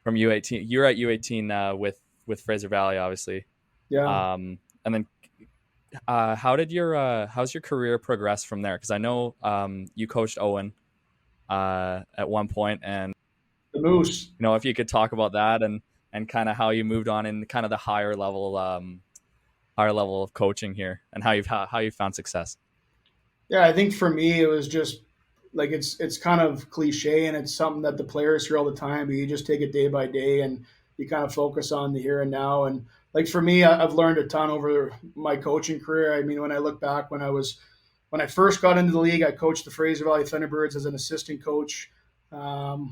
U18. You're at U18 with Fraser Valley, obviously. Yeah. And then how's your career progress from there? Because I know you coached Owen at one point, and the Moose. If you could talk about that and kind of how you moved on in kind of the higher level of coaching here, and how you found success. Yeah, I think for me it was just like it's kind of cliche, and it's something that the players hear all the time, but you just take it day by day, and you kind of focus on the here and now. And like for me, I've learned a ton over my coaching career. I mean, when I look back, when I first got into the league, I coached the Fraser Valley Thunderbirds as an assistant coach. It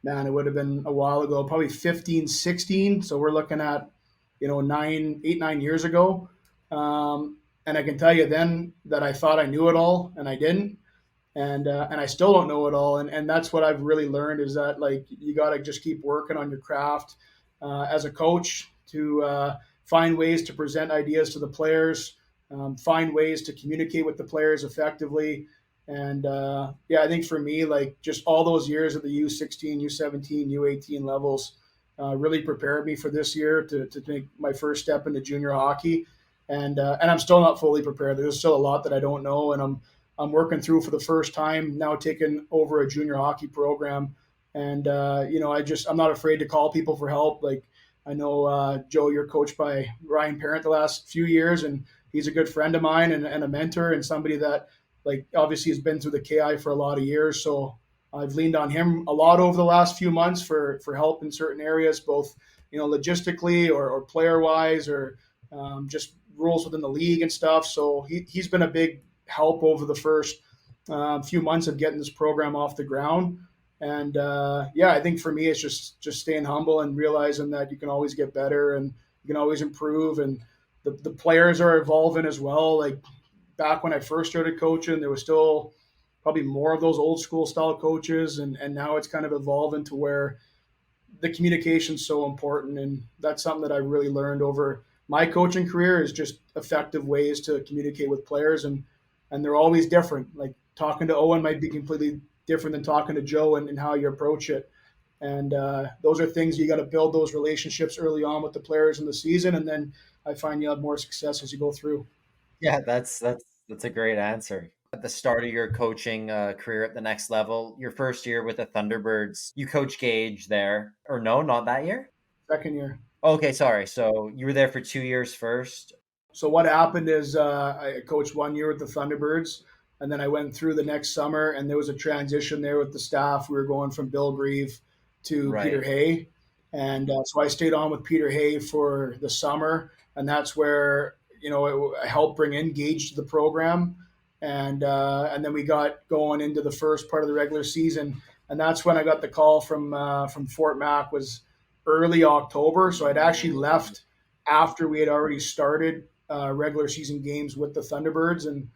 would have been a while ago, probably 15, 16. So we're looking at, 9 years ago. And I can tell you then that I thought I knew it all, and I didn't. And I still don't know it all. And that's what I've really learned, is that, like, you got to just keep working on your craft as a coach to find ways to present ideas to the players, find ways to communicate with the players effectively. And I think for me, like, just all those years at the U16, U17, U18 levels really prepared me for this year to make my first step into junior hockey. And I'm still not fully prepared. There's still a lot that I don't know, and I'm working through for the first time now, taking over a junior hockey program. And, I'm not afraid to call people for help. Like, I know, Joe, you're coached by Ryan Parent the last few years, and he's a good friend of mine and a mentor and somebody that, like, obviously has been through the KI for a lot of years. So I've leaned on him a lot over the last few months for help in certain areas, both, logistically or player wise, or just rules within the league and stuff. So he's been a big help over the first few months of getting this program off the ground. And I think for me, it's just staying humble and realizing that you can always get better and you can always improve. And the players are evolving as well. Like back when I first started coaching, there was still probably more of those old school style coaches. And now it's kind of evolving to where the communication is so important. And that's something that I really learned over my coaching career is just effective ways to communicate with players. And they're always different. Like talking to Owen might be completely different than talking to Joe and how you approach it. And those are things you got to build those relationships early on with the players in the season. And then I find you have more success as you go through. Yeah, that's a great answer. At the start of your coaching career at the next level, your first year with the Thunderbirds, you coached KIJHL there. Or no, not that year? Second year. Okay, sorry. So you were there for 2 years first. So what happened is I coached 1 year with the Thunderbirds. And then I went through the next summer, and there was a transition there with the staff. We were going from Bill Grieve to Peter Hay. And so I stayed on with Peter Hay for the summer. And that's where, I helped bring in Gage to the program. And then we got going into the first part of the regular season. And that's when I got the call from Fort Mac was early October. So I'd actually left after we had already started regular season games with the Thunderbirds. And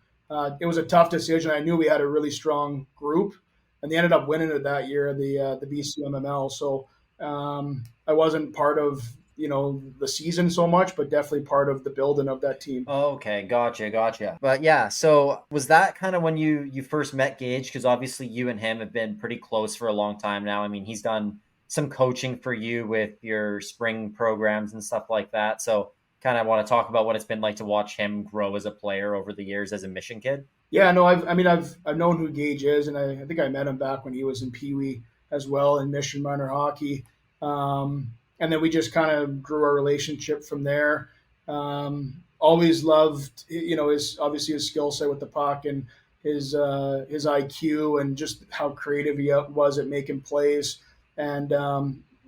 it was a tough decision. I knew we had a really strong group, and they ended up winning it that year, the BCMML. So I wasn't part of the season so much, but definitely part of the building of that team. Okay, gotcha. But yeah, so was that kind of when you first met Gage? Because obviously you and him have been pretty close for a long time now. I mean, he's done some coaching for you with your spring programs and stuff like that. So kind of want to talk about what it's been like to watch him grow as a player over the years as a Mission kid. Yeah, no, I've known who Gage is, and I think I met him back when he was in Pee Wee as well in Mission minor hockey. And then we just kind of grew our relationship from there. Always loved, his skill set with the puck and his IQ and just how creative he was at making plays. And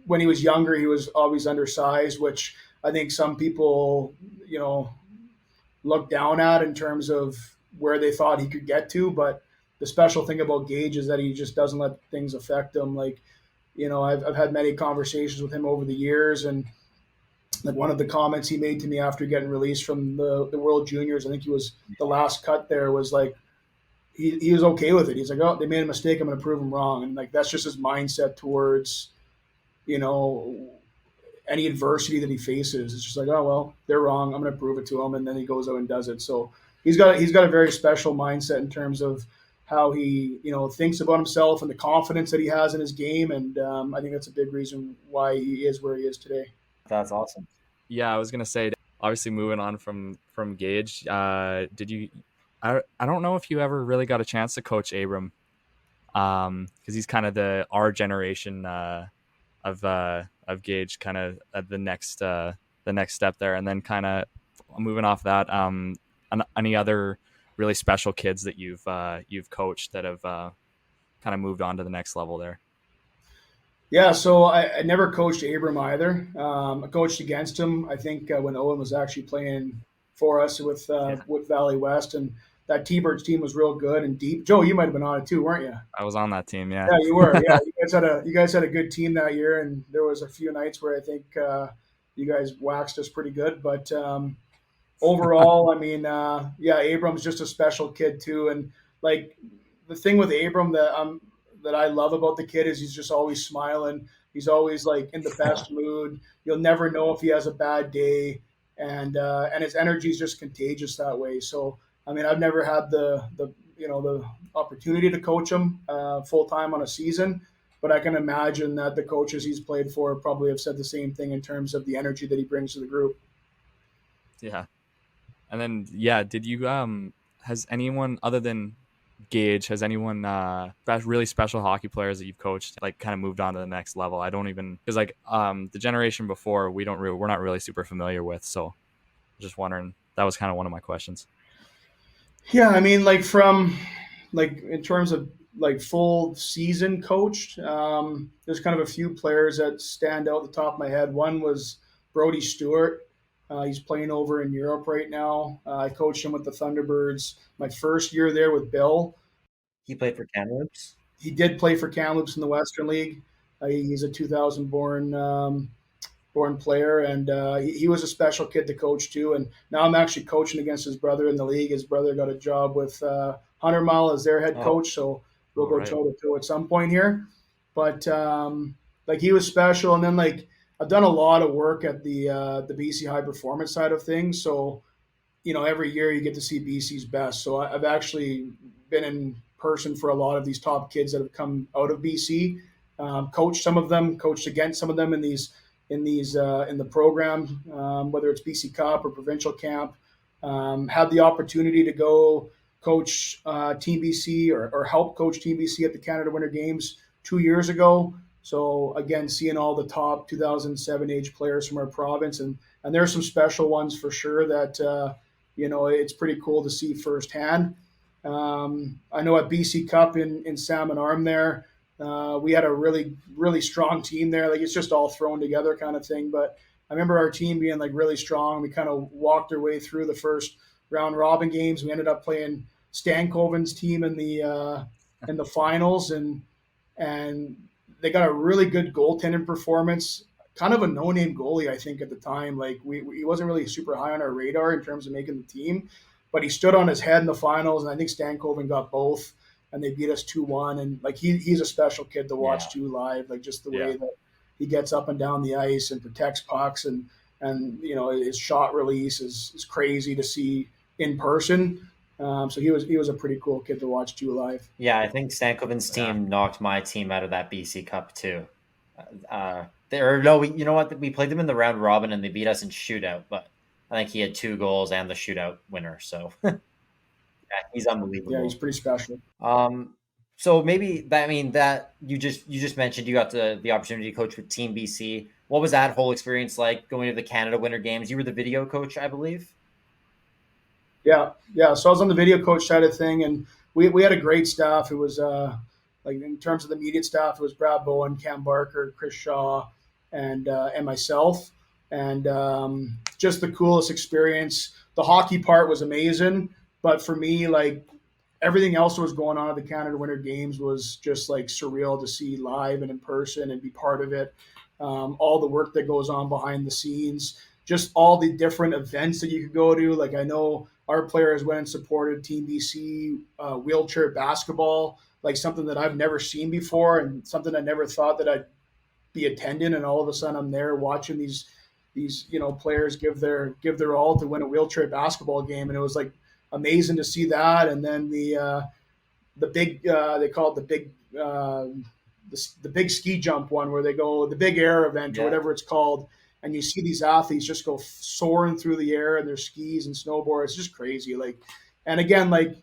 when he was younger, he was always undersized, which I think some people, look down at in terms of where they thought he could get to. But the special thing about Gage is that he just doesn't let things affect him. Like, I've had many conversations with him over the years, and like one of the comments he made to me after getting released from the World Juniors, I think he was the last cut there, was like, he was okay with it. He's like, oh, they made a mistake, I'm going to prove them wrong. And like, that's just his mindset towards, any adversity that he faces. It's just like, oh, well, they're wrong, I'm going to prove it to them. And then he goes out and does it. So he's got a very special mindset in terms of how he, thinks about himself and the confidence that he has in his game. And I think that's a big reason why he is where he is today. That's awesome. Yeah, I was going to say, obviously moving on from Gage, did you, I don't know if you ever really got a chance to coach Abram, because he's kind of our generation of Gage, kind of at the next step there. And then kind of moving off that, any other really special kids that you've coached that have kind of moved on to the next level there? Yeah, so I never coached Abram either. I coached against him, I think, when Owen was actually playing for us with Valley West, and that T-Birds team was real good and deep. Joe, you might have been on it too, weren't you? I was on that team, yeah. Yeah, you were. Yeah, you guys had a good team that year, and there was a few nights where I think you guys waxed us pretty good. But overall, I mean, Abram's just a special kid too. And like the thing with Abram that I love about the kid is he's just always smiling. He's always like in the best mood. You'll never know if he has a bad day, and his energy is just contagious that way. So I mean, I've never had the opportunity to coach him full time on a season, but I can imagine that the coaches he's played for probably have said the same thing in terms of the energy that he brings to the group. Yeah. And then, did you, has anyone other than gauge, has anyone really special hockey players that you've coached like kind of moved on to the next level? I don't even, because like the generation before we're not really super familiar with, so just wondering, that was kind of one of my questions. Yeah, I mean, like from like in terms of like full season coached, there's kind of a few players that stand out at the top of my head. One was Brody Stewart. He's playing over in Europe right now. I coached him with the Thunderbirds my first year there with Bill. He played for Kamloops? He did play for Kamloops in the Western League. He's a 2000 born player, and he was a special kid to coach too. And now I'm actually coaching against his brother in the league. His brother got a job with 100 Mile as their head coach, so we'll go toe to toe at some point here. But like he was special, and then like I've done a lot of work at the BC high performance side of things. So every year you get to see BC's best. So I've actually been in person for a lot of these top kids that have come out of BC. Coached some of them, coached against some of them in the program, whether it's BC Cup or provincial camp. Had the opportunity to go coach Team BC or help coach Team BC at the Canada Winter Games 2 years ago. So again, seeing all the top 2007 age players from our province, and there's some special ones for sure that it's pretty cool to see firsthand. I know at BC Cup in Salmon Arm there, we had a really, really strong team there. Like it's just all thrown together kind of thing. But I remember our team being like really strong. We kind of walked our way through the first round robin games. We ended up playing Stankoven's team in the finals, and they got a really good goaltending performance. Kind of a no-name goalie, I think, at the time. Like he wasn't really super high on our radar in terms of making the team, but he stood on his head in the finals, and I think Stankoven got both, and they beat us 2-1. And like he's a special kid to watch too live. Like just the way that he gets up and down the ice and protects pucks, and his shot release is crazy to see in person. So he was a pretty cool kid to watch too live. Yeah, I think Stankoven's team knocked my team out of that BC Cup too. You know what? We played them in the round robin and they beat us in shootout, but I think he had 2 goals and the shootout winner. So yeah, he's unbelievable. Yeah, he's pretty special. So maybe that you just mentioned you got the opportunity to coach with Team BC. What was that whole experience like going to the Canada Winter Games? You were the video coach, I believe. Yeah. So I was on the video coach side of thing, and we had a great staff. It was like in terms of the immediate staff, it was Brad Bowen, Cam Barker, Chris Shaw, and myself, and just the coolest experience. The hockey part was amazing, but for me, like everything else that was going on at the Canada Winter Games was just like surreal to see live and in person and be part of it. All the work that goes on behind the scenes, just all the different events that you could go to. Like I know our players went and supported Team BC wheelchair basketball, like something that I've never seen before and something I never thought that I'd be attending. And all of a sudden I'm there watching these players give their all to win a wheelchair basketball game. And it was like amazing to see that. And then the big, they call it the big ski jump one where they go, the big air event or whatever it's called. And you see these athletes just go soaring through the air in their skis and snowboards. It's just crazy. Like, and again, like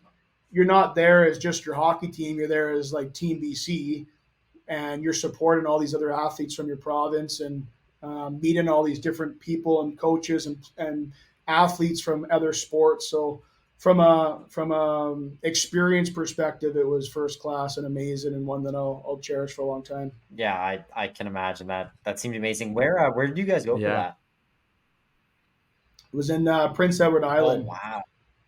you're not there as just your hockey team. You're there as like Team BC, and you're supporting all these other athletes from your province and meeting all these different people and coaches and athletes from other sports. So from a experience perspective, it was first class and amazing, and one that I'll cherish for a long time. Yeah, I can imagine that. That seemed amazing. Where did you guys go for that? It was in Prince Edward Island. Oh, wow.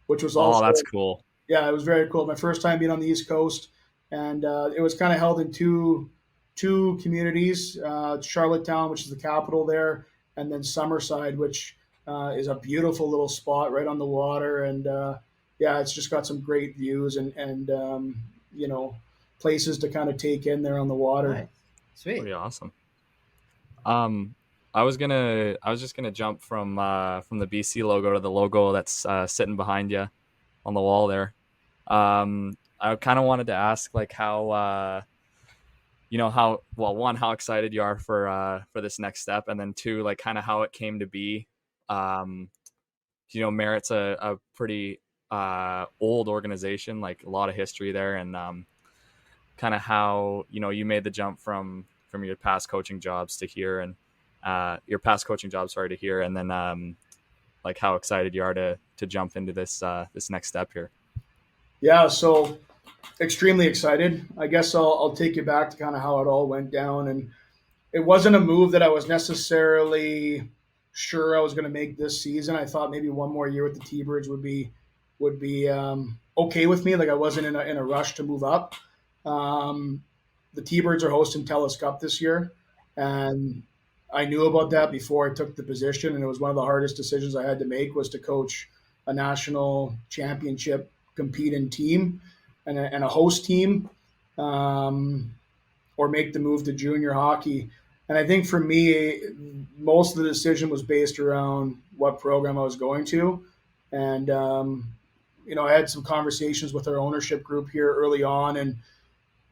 Which was also that's cool. Yeah, it was very cool. My first time being on the East Coast, and it was kind of held in two communities: Charlottetown, which is the capital there, and then Summerside, which is a beautiful little spot right on the water, and it's just got some great views and places to kind of take in there on the water. Nice. Sweet, pretty awesome. I was just gonna jump from the BC logo to the logo that's sitting behind you on the wall there. I kind of wanted to ask like how how excited you are for this next step, and then 2, like kind of how it came to be. Merritt's a pretty old organization, like a lot of history there, and kind of how, you know, you made the jump from your past coaching jobs to here, and to here, and then like how excited you are to jump into this next step here. Yeah, so extremely excited. I guess I'll take you back to kind of how it all went down, and it wasn't a move that I was necessarily sure I was going to make this season. I thought maybe one more year with the T-Birds would be okay with me. Like, I wasn't in a rush to move up. The T-Birds are hosting TELUS Cup this year, and I knew about that before I took the position, and it was one of the hardest decisions I had to make, was to coach a national championship competing team and a host team, or make the move to junior hockey. And I think for me, most of the decision was based around what program I was going to. And, you know, I had some conversations with our ownership group here early on, and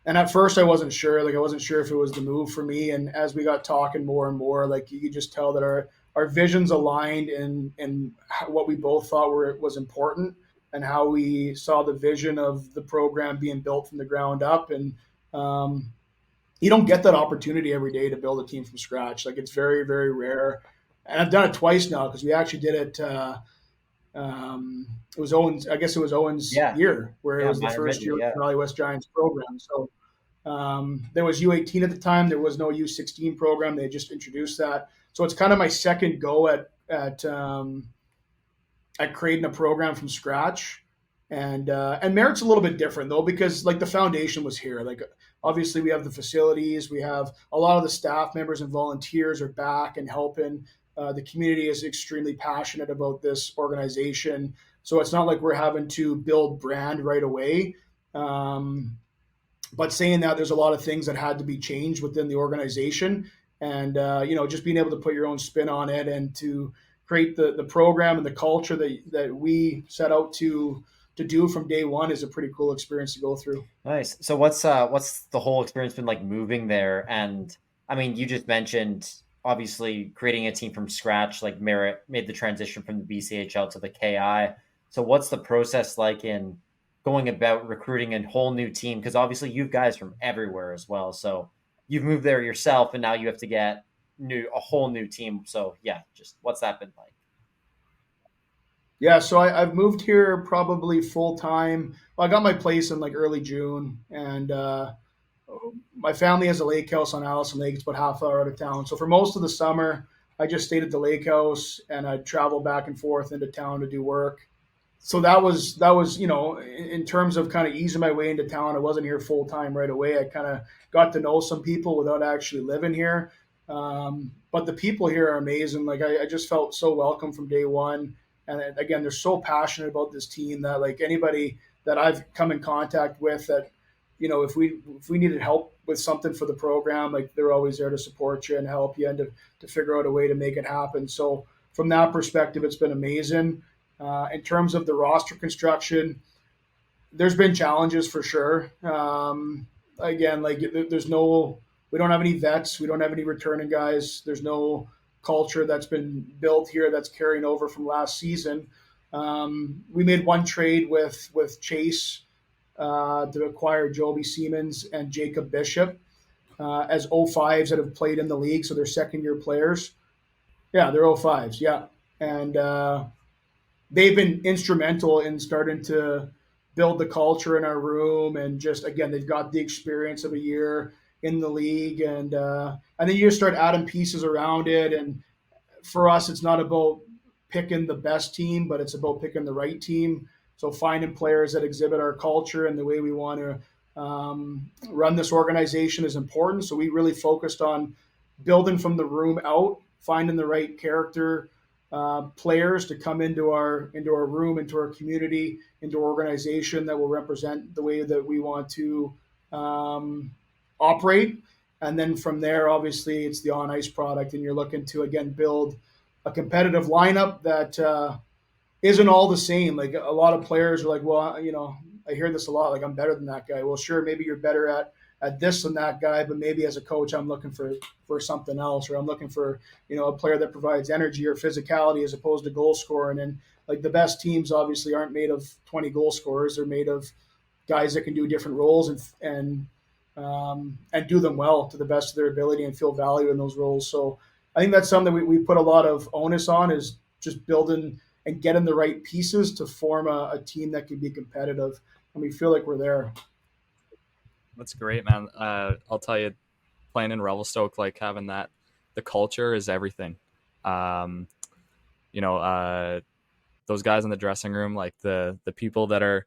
at first I wasn't sure. Like, I wasn't sure if it was the move for me. And as we got talking more and more, like, you could just tell that our visions aligned in what we both thought was important, and how we saw the vision of the program being built from the ground up. And you don't get that opportunity every day to build a team from scratch. Like, it's very, very rare. And I've done it twice now, because we actually did it. It was Owen's. I guess it was Owen's year, where it was the first year of the Valley West Giants program. So there was U18 at the time. There was no U16 program. They just introduced that. So it's kind of my second go at creating a program from scratch. And Merritt's a little bit different, though, because, like, the foundation was here. Like, obviously we have the facilities, we have a lot of the staff members and volunteers are back and helping. The community is extremely passionate about this organization. So it's not like we're having to build brand right away. But saying that, there's a lot of things that had to be changed within the organization. And, you know, just being able to put your own spin on it and to create the program and the culture that we set out to do from day one is a pretty cool experience to go through. Nice. So what's the whole experience been like moving there? And I mean, you just mentioned obviously creating a team from scratch, like Merritt made the transition from the BCEHL to the KI. So what's the process like in going about recruiting a whole new team? Because obviously you've guys from everywhere as well. So you've moved there yourself, and now you have to get a whole new team. So yeah, just what's that been like? Yeah, so I've moved here probably full time. Well, I got my place in like early June, and my family has a lake house on Allison Lake. It's about half an hour out of town. So for most of the summer, I just stayed at the lake house, and I'd travel back and forth into town to do work. So that was, you know, in terms of kind of easing my way into town. I wasn't here full time right away. I kind of got to know some people without actually living here. But the people here are amazing. Like, I just felt so welcome from day one. And again, they're so passionate about this team that, like, anybody that I've come in contact with, that, you know, if we needed help with something for the program, like, they're always there to support you and help you and to figure out a way to make it happen. So from that perspective, it's been amazing. In terms of the roster construction, there's been challenges for sure. Again, like, we don't have any vets. We don't have any returning guys. There's no culture that's been built here that's carrying over from last season. We made one trade with Chase to acquire Joby Siemens and Jacob Bishop as 05s that have played in the league, so they're second-year players. Yeah, they're 05s, yeah. And they've been instrumental in starting to build the culture in our room, and just, again, they've got the experience of a year in the league, and then you just start adding pieces around it. And for us, it's not about picking the best team, but it's about picking the right team. So finding players that exhibit our culture and the way we want to run this organization is important. So we really focused on building from the room out, finding the right character players to come into our room, into our community, into our organization that will represent the way that we want to operate. And then from there, obviously, it's the on-ice product, and you're looking to, again, build a competitive lineup that isn't all the same. Like, a lot of players are like, well, you know, I hear this a lot, like, I'm better than that guy. Well, sure, maybe you're better at at this and that guy, but maybe as a coach, I'm looking for something else, or I'm looking for, a player that provides energy or physicality as opposed to goal scoring. And like the best teams obviously aren't made of 20 goal scorers. They're made of guys that can do different roles and do them well to the best of their ability and feel value in those roles. So I think that's something we put a lot of onus on, is just building and getting the right pieces to form a team that can be competitive. And we feel like we're there. That's great, man. I'll tell you, playing in Revelstoke, like having that, the culture is everything. Those guys in the dressing room, like the people that are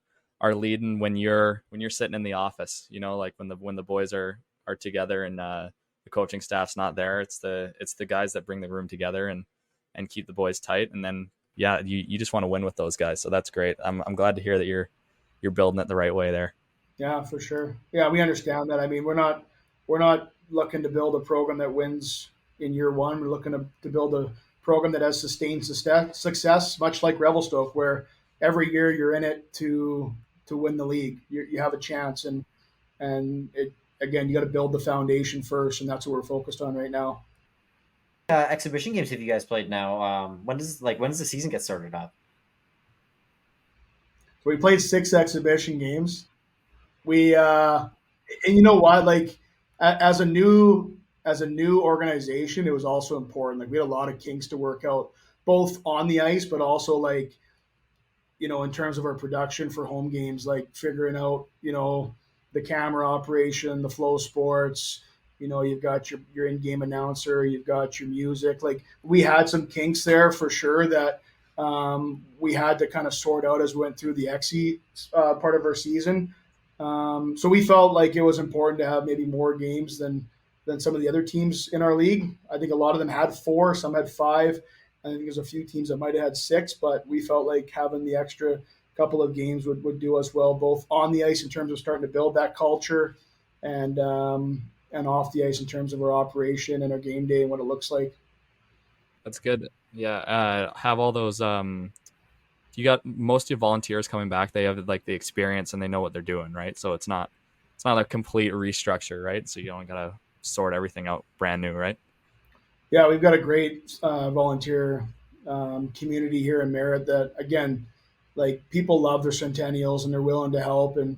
leading when you're sitting in the office, like when the boys are together and the coaching staff's not there, it's the guys that bring the room together and keep the boys tight. And then, yeah, you just want to win with those guys. So that's great. I'm glad to hear that you're building it the right way there. Yeah, for sure. Yeah, we understand that. I mean, we're not looking to build a program that wins in year one. We're looking to build a program that has sustained success, much like Revelstoke, where every year you're in it to win the league. You have a chance, and again, you got to build the foundation first, and that's what we're focused on right now. Exhibition games have you guys played now? When does the season get started up? So we played 6 exhibition games. We and you know what, like as a new organization, it was also important. Like we had a lot of kinks to work out, both on the ice, but also like, in terms of our production for home games, like figuring out, the camera operation, the flow sports, you've got your in-game announcer, you've got your music. Like we had some kinks there for sure that we had to kind of sort out as we went through the XE part of our season. So we felt like it was important to have maybe more games than some of the other teams in our league. I think a lot of them had 4, some had 5. I think there's a few teams that might have had 6, but we felt like having the extra couple of games would do us well, both on the ice in terms of starting to build that culture and off the ice in terms of our operation and our game day and what it looks like. That's good. Yeah. Have all those, you got most of your volunteers coming back. They have like the experience and they know what they're doing, right? So it's not a complete restructure, right? So you don't got to sort everything out brand new, right? Yeah, we've got a great volunteer community here in Merritt that, again, like people love their Centennials and they're willing to help. And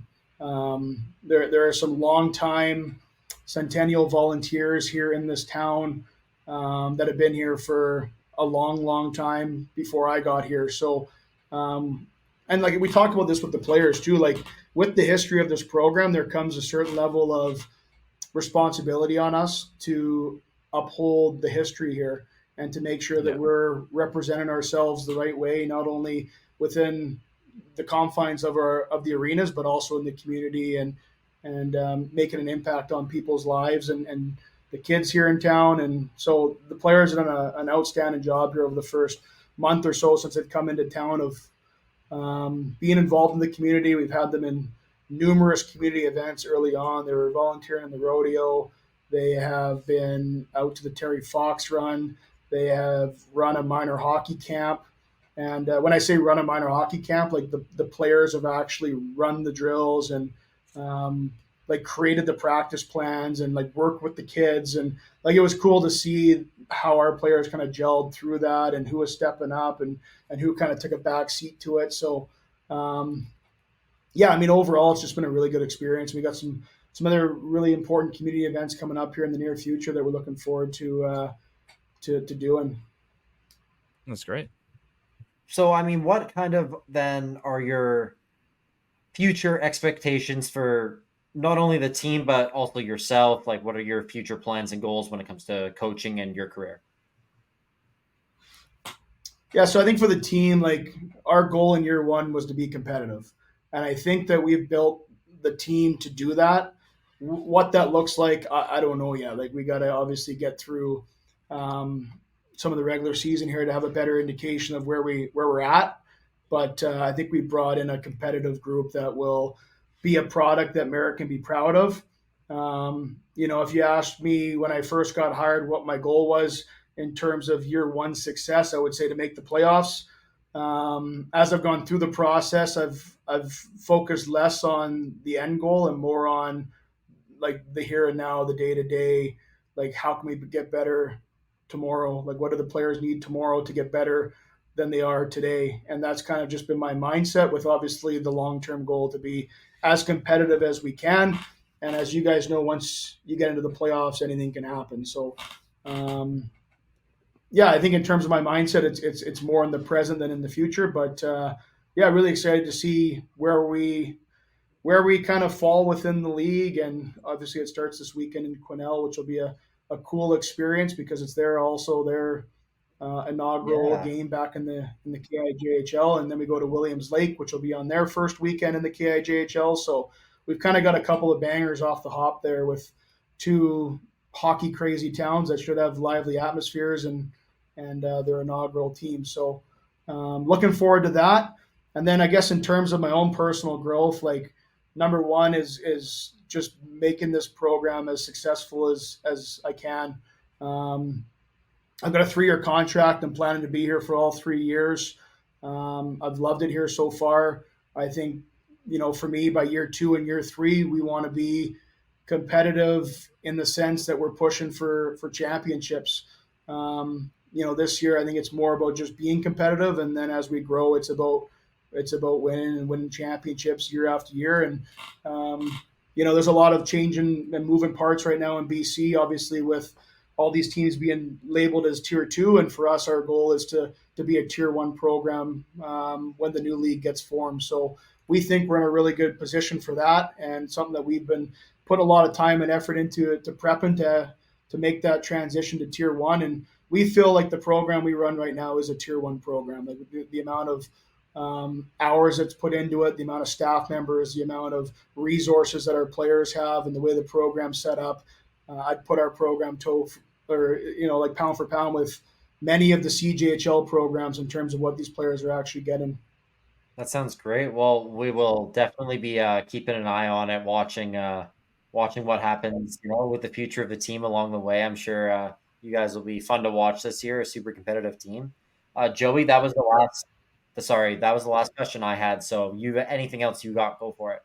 there are some longtime Centennial volunteers here in this town that have been here for a long, long time before I got here. So, and like we talked about this with the players too, like with the history of this program, there comes a certain level of responsibility on us to uphold the history here and to make sure that we're representing ourselves the right way, not only within the confines of the arenas, but also in the community and making an impact on people's lives and the kids here in town. And so the players have done an outstanding job here over the first month or so since they've come into town of being involved in the community. We've had them in numerous community events early on. They were volunteering in the rodeo. They have been out to the Terry Fox run. They have run a minor hockey camp. And when I say run a minor hockey camp, like the players have actually run the drills and like created the practice plans and like worked with the kids. And like it was cool to see how our players kind of gelled through that and who was stepping up and who kind of took a back seat to it. So yeah, I mean, overall, it's just been a really good experience. We got some other really important community events coming up here in the near future that we're looking forward to doing. That's great. So, I mean, what kind of then are your future expectations for not only the team, but also yourself? Like, what are your future plans and goals when it comes to coaching and your career? Yeah, so I think for the team, like our goal in year one was to be competitive. And I think that we've built the team to do that. What that looks like, I don't know yet. Like we got to obviously get through some of the regular season here to have a better indication of where we're at. But I think we brought in a competitive group that will be a product that Merritt can be proud of. If you asked me when I first got hired what my goal was in terms of year one success, I would say to make the playoffs. As I've gone through the process, I've focused less on the end goal and more on like the here and now, the day to day, like how can we get better tomorrow? Like what do the players need tomorrow to get better than they are today? And that's kind of just been my mindset, with obviously the long-term goal to be as competitive as we can. And as you guys know, once you get into the playoffs, anything can happen. So, yeah, I think in terms of my mindset, it's more in the present than in the future. But yeah, really excited to see where we kind of fall within the league. And obviously, it starts this weekend in Quesnel, which will be a cool experience because it's their inaugural game back in the KIJHL, and then we go to Williams Lake, which will be on their first weekend in the KIJHL. So we've kind of got a couple of bangers off the hop there with two hockey crazy towns that should have lively atmospheres and their inaugural team. So looking forward to that. And then I guess in terms of my own personal growth, like number one is just making this program as successful as I can. I've got a 3-year contract. I'm planning to be here for all 3 years. I've loved it here so far. I think, for me, by year 2 and year 3, we want to be competitive in the sense that we're pushing for championships. This year, I think it's more about just being competitive. And then as we grow, it's about winning championships year after year. And, there's a lot of changing and moving parts right now in BC, obviously, with all these teams being labeled as Tier 2. And for us, our goal is to be a Tier 1 program when the new league gets formed. So we think we're in a really good position for that, and something that we've been put a lot of time and effort into to prepping to make that transition to Tier 1. And we feel like the program we run right now is a Tier 1 program. Like the amount of hours that's put into it, the amount of staff members, the amount of resources that our players have, and the way the program's set up. I'd put our program pound for pound with many of the CJHL programs in terms of what these players are actually getting. That sounds great. Well, we will definitely be keeping an eye on it, watching what happens, with the future of the team along the way. I'm sure you guys will be fun to watch this year, a super competitive team. Joey, that was the last question I had. So anything else you got, go for it.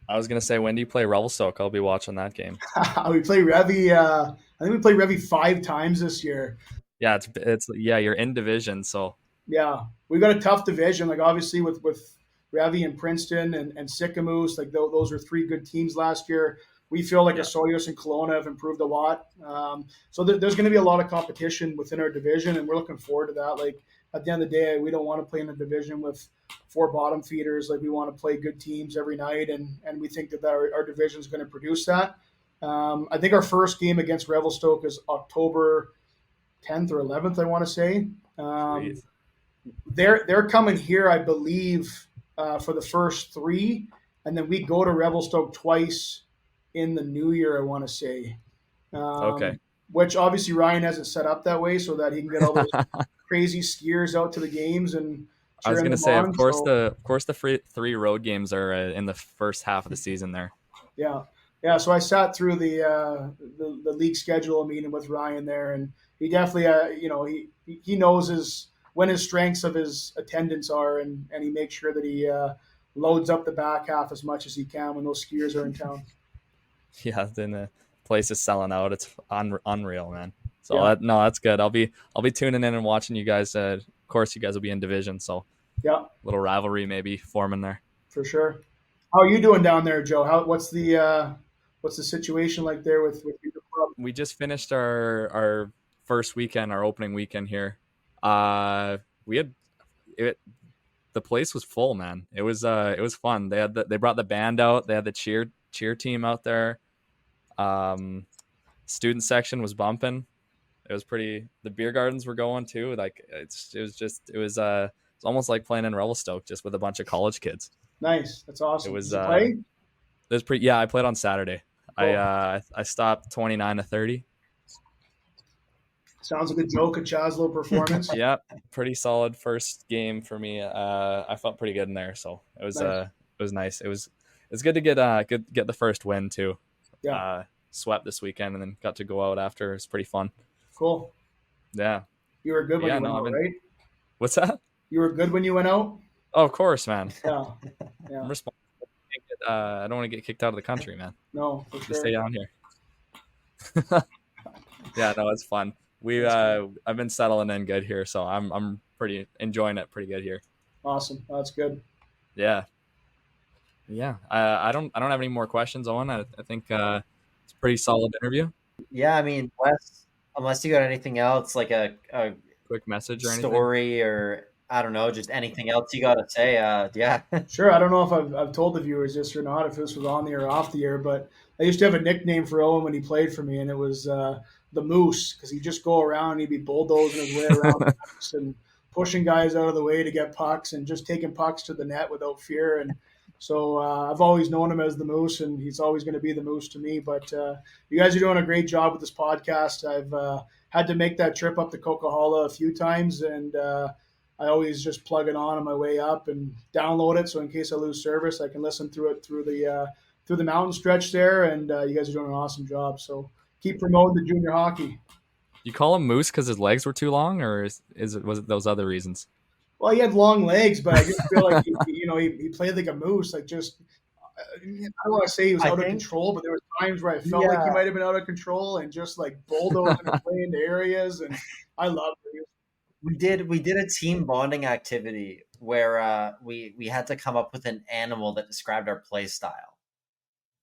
I was going to say, when do you play Revelstoke? I'll be watching that game. We play Revy. I think we played Revy 5 times this year. Yeah, you're in division, so. Yeah, we've got a tough division. Like obviously with Revy and Princeton and Sicamous, like those are 3 good teams last year. We feel like Osoyoos and Kelowna have improved a lot. So there's going to be a lot of competition within our division, and we're looking forward to that. Like at the end of the day, we don't want to play in a division with 4 bottom feeders. Like we want to play good teams every night, and we think that our division is going to produce that. I think our first game against Revelstoke is October 10th or 11th, I want to say. They're coming here, I believe, for the first 3, and then we go to Revelstoke twice in the new year, I want to say. Okay. Which obviously Ryan has it set up that way so that he can get all those crazy skiers out to the games and. I was going to say, of course, the 3 road games are in the first half of the season there. Yeah. So I sat through the league schedule meeting with Ryan there, and he definitely, he knows when his strengths of his attendance are, and he makes sure that he loads up the back half as much as he can when those skiers are in town. Yeah, then the place is selling out. It's unreal, man. So that's good. I'll be tuning in and watching you guys. Of course, you guys will be in division, so little rivalry maybe forming there. For sure. How are you doing down there, Joe? What's the situation like there with your club? We just finished our first weekend, our opening weekend here. The place was full, man. It was fun. They brought the band out. They had the cheer team out there. Student section was bumping. It was pretty. The beer gardens were going too. Like it was almost like playing in Revelstoke, just with a bunch of college kids. Nice, that's awesome. It was. Did you play? It was pretty. Yeah, I played on Saturday. Cool. I stopped 29-30. Sounds like a Joe Kuchaslo performance. Yeah, pretty solid first game for me. I felt pretty good in there, so it was nice. It was good to get the first win too. Yeah. Swept this weekend and then got to go out after. It was pretty fun. Cool. Yeah. You were good when you went out, right? What's that? You were good when you went out? Oh, of course, man. Yeah. I'm responsible. get kicked out of the country, man. No, for sure. Stay down here. Yeah, no, it's fun. I've been settling in good here, so I'm pretty enjoying it pretty good here. Awesome. That's good. Yeah. I don't have any more questions, Owen. I think it's a pretty solid interview. Yeah, I mean, Wes, unless you got anything else, like a quick message or story anything? Or I don't know, just anything else you got to say. Yeah. Sure. I don't know if I've told the viewers this or not, if this was on the air or off the air, but I used to have a nickname for Owen when he played for me, and it was the Moose, because he'd just go around and he'd be bulldozing his way around and pushing guys out of the way to get pucks and just taking pucks to the net without fear. And so I've always known him as the Moose, and he's always going to be the Moose to me. But you guys are doing a great job with this podcast. I've had to make that trip up to KIJHL a few times, and I always just plug it on my way up and download it. So in case I lose service, I can listen through it through the mountain stretch there. And you guys are doing an awesome job. So keep promoting the junior hockey. You call him Moose because his legs were too long, or was it those other reasons? Well, he had long legs, but I just feel like he played like a moose. Like, just I don't want to say he was out of control, but there were times where I felt like he might have been out of control and just like bulldozing and playing into areas, and I loved it. We did a team bonding activity where we had to come up with an animal that described our play style,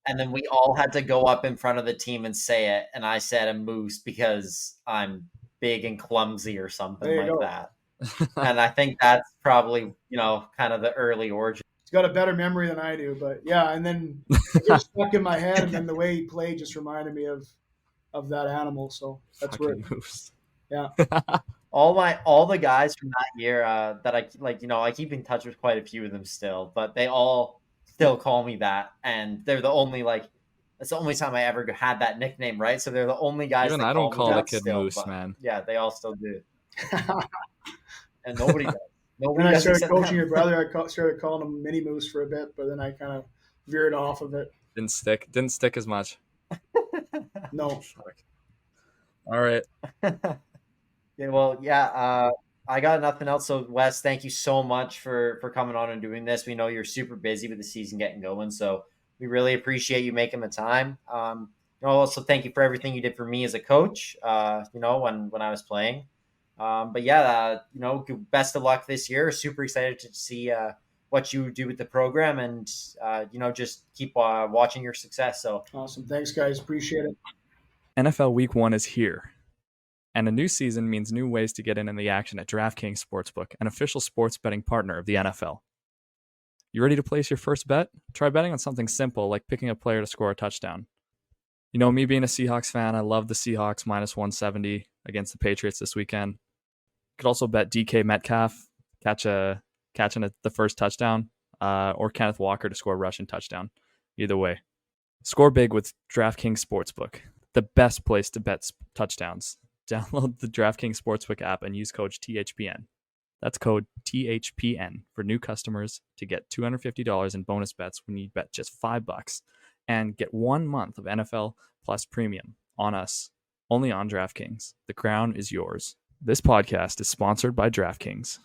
and then we all had to go up in front of the team and say it. And I said a moose because I'm big and clumsy or something like that. And I think that's probably kind of the early origin. He's got a better memory than I do, but yeah. And then it just stuck in my head, and then the way he played just reminded me of that animal. So that's where moose. Yeah. All the guys from that year that I keep in touch with quite a few of them still, but they all still call me that, and they're the only that's the only time I ever had that nickname, right? So they're the only guys. Even that I don't call the kid still, Moose, man. Yeah, they all still do, and nobody does. When I started coaching your brother, I started calling him Mini Moose for a bit, but then I kind of veered off of it. Didn't stick as much. No. All right. Yeah, well, yeah, I got nothing else. So, Wes, thank you so much for coming on and doing this. We know you're super busy with the season getting going, so we really appreciate you making the time. Also, thank you for everything you did for me as a coach, when I was playing. But yeah, best of luck this year. Super excited to see what you do with the program, and just keep watching your success. So awesome. Thanks, guys. Appreciate it. NFL Week 1 is here. And a new season means new ways to get in the action at DraftKings Sportsbook, an official sports betting partner of the NFL. You ready to place your first bet? Try betting on something simple like picking a player to score a touchdown. Me being a Seahawks fan, I love the Seahawks minus 170 against the Patriots this weekend. You could also bet DK Metcalf catching the first touchdown, or Kenneth Walker to score a rushing touchdown. Either way, score big with DraftKings Sportsbook, the best place to bet touchdowns. Download the DraftKings Sportsbook app and use code THPN. That's code THPN for new customers to get $250 in bonus bets when you bet just $5 and get 1 month of NFL Plus Premium on us, only on DraftKings. The crown is yours. This podcast is sponsored by DraftKings.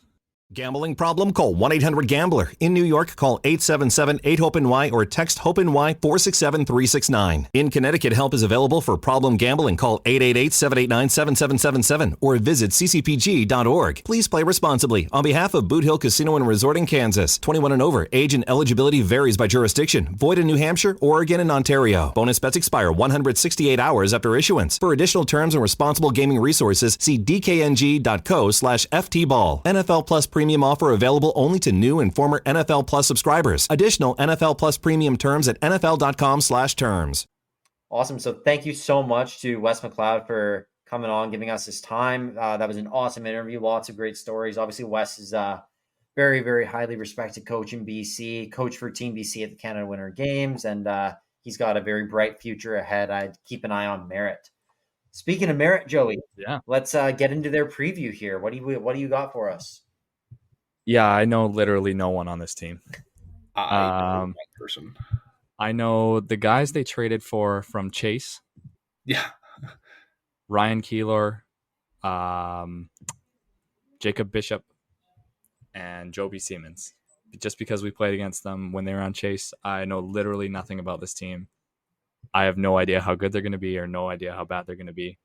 Gambling problem? Call 1-800-GAMBLER. In New York, call 877-8-HOPE-NY or text HOPE-NY 467-369. In Connecticut, help is available for problem gambling. Call 888-789-7777 or visit ccpg.org. Please play responsibly. On behalf of Boot Hill Casino and Resort in Kansas, 21 and over, age and eligibility varies by jurisdiction. Void in New Hampshire, Oregon, and Ontario. Bonus bets expire 168 hours after issuance. For additional terms and responsible gaming resources, see dkng.co/ftball. NFL Plus Premium offer available only to new and former NFL Plus subscribers. Additional NFL Plus Premium terms at nfl.com/terms. Awesome. So thank you so much to Wes McLeod for coming on, giving us his time. That was an awesome interview. Lots of great stories. Obviously, Wes is a very, very highly respected coach in BC, coach for Team BC at the Canada Winter Games, and he's got a very bright future ahead. I'd keep an eye on Merritt. Speaking of Merritt, Joey, let's get into their preview here. What do you got for us? Yeah, I know literally no one on this team. I know one person. I know the guys they traded for from Chase. Yeah. Ryan Keeler, Jacob Bishop, and Joby Siemens. just because we played against them when they were on Chase, I know literally nothing about this team. I have no idea how good they're going to be or no idea how bad they're going to be.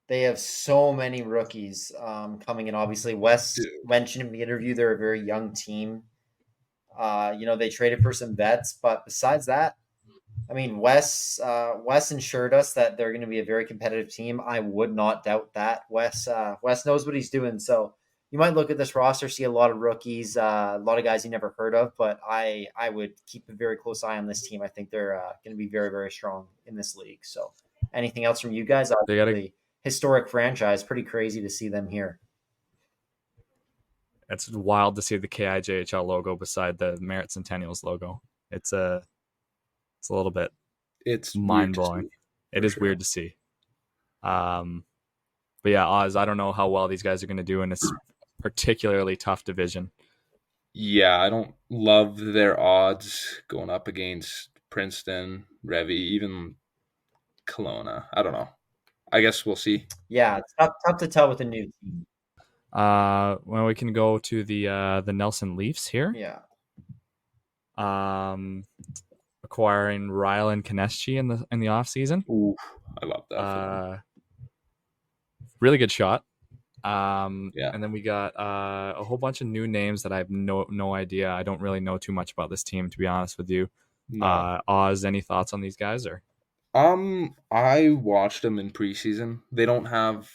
They have so many rookies coming in. Obviously, Wes mentioned in the interview they're a very young team. They traded for some vets, but besides that, I mean, Wes assured us that they're going to be a very competitive team. I would not doubt that. Wes knows what he's doing. So you might look at this roster, see a lot of rookies, a lot of guys you never heard of, but I would keep a very close eye on this team. I think they're going to be very, very strong in this league. So anything else from you guys? They got a historic franchise. Pretty crazy to see them here. It's wild to see the KIJHL logo beside the Merritt Centennials logo. It's a little bit. It's mind blowing. It is weird to see. But yeah, Oz, I don't know how well these guys are going to do in this particularly tough division. Yeah, I don't love their odds going up against Princeton, Revy, even Kelowna. I don't know. I guess we'll see. Yeah, it's tough to tell with a new team. Well, we can go to the Nelson Leafs here. Yeah. Acquiring Rylan Konechny in the offseason. Ooh, I love that. Really good shot. Yeah. And then we got a whole bunch of new names that I have no idea. I don't really know too much about this team, to be honest with you. No. Oz, any thoughts on these guys? Or I watched them in preseason. They don't have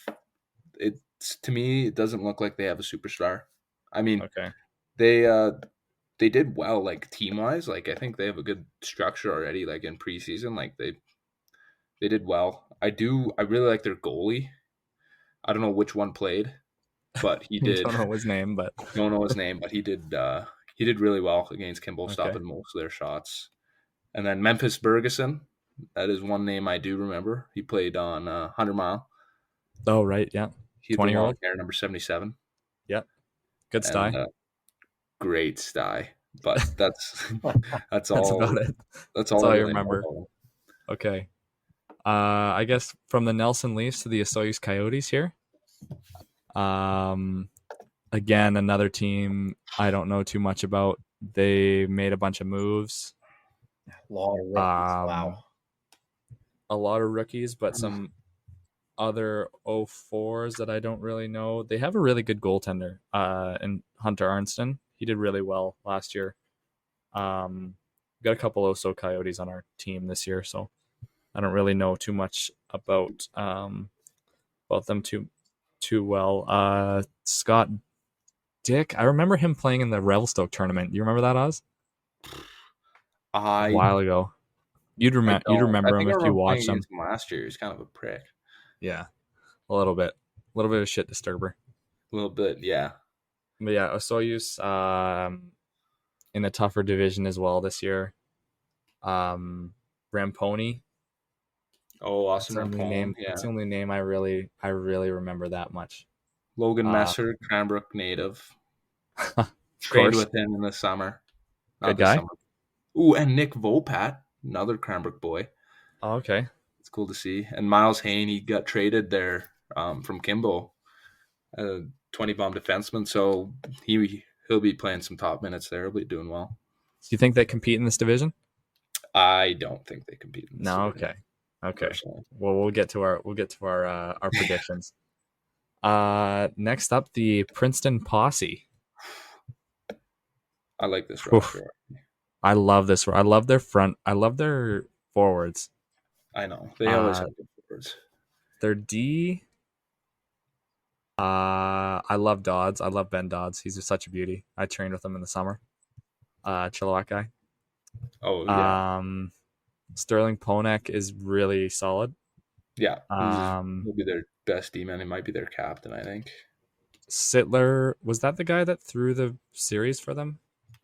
it. To me, it doesn't look like they have a superstar. I mean, okay. They did well, like team wise. Like I think they have a good structure already. Like in preseason, like they did well. I really like their goalie. I don't know which one played, but he did. Don't know his name, but he did really well against Kimball, stopping most of their shots. And then Memphis Bergeson, that is one name I do remember. He played on 100 Mile. Oh right, yeah. 20-year-old hair, number 77. Yep, good sty. Great sty, but that's that's about it. That's all I remember. Okay. I guess from the Nelson Leafs to the Osoyoos Coyotes here. Again, another team I don't know too much about. They made a bunch of moves. A lot of rookies. Wow. A lot of rookies, but some other 04s that I don't really know. They have a really good goaltender in Hunter Arnston. He did really well last year. Got a couple Oso Coyotes on our team this year, so I don't really know too much about them too well. Scott Dick, I remember him playing in the Revelstoke tournament. Do you remember that, Oz? A while ago. You'd remember him if you watched him. Last year, he was kind of a prick. Yeah, a little bit of a shit disturber. A little bit, yeah. But yeah, Osoyoos in a tougher division as well this year. Ramponi. Oh, awesome! That's the only name I really remember that much. Logan Messer, Cranbrook native. Trained with him in the summer. Good guy. Ooh, and Nick Vopat, another Cranbrook boy. Oh, okay. It's cool to see. And Miles Haney got traded there from Kimbo, 20-bomb defenseman. So he'll be playing some top minutes there. He'll be doing well. Do you think they compete in this division? I don't think they compete in this division. Okay. Personally. Well, we'll get to our predictions. Next up, the Princeton Posse. I like this roster. I love this. I love their front. I love their forwards. I know. They always have good forwards. Their D. I love Dodds. I love Ben Dodds. He's just such a beauty. I trained with him in the summer. Chilliwack guy. Oh, yeah. Sterling Ponek is really solid. Yeah. He'll be their best D-man. He might be their captain, I think. Sittler, was that the guy that threw the series for them?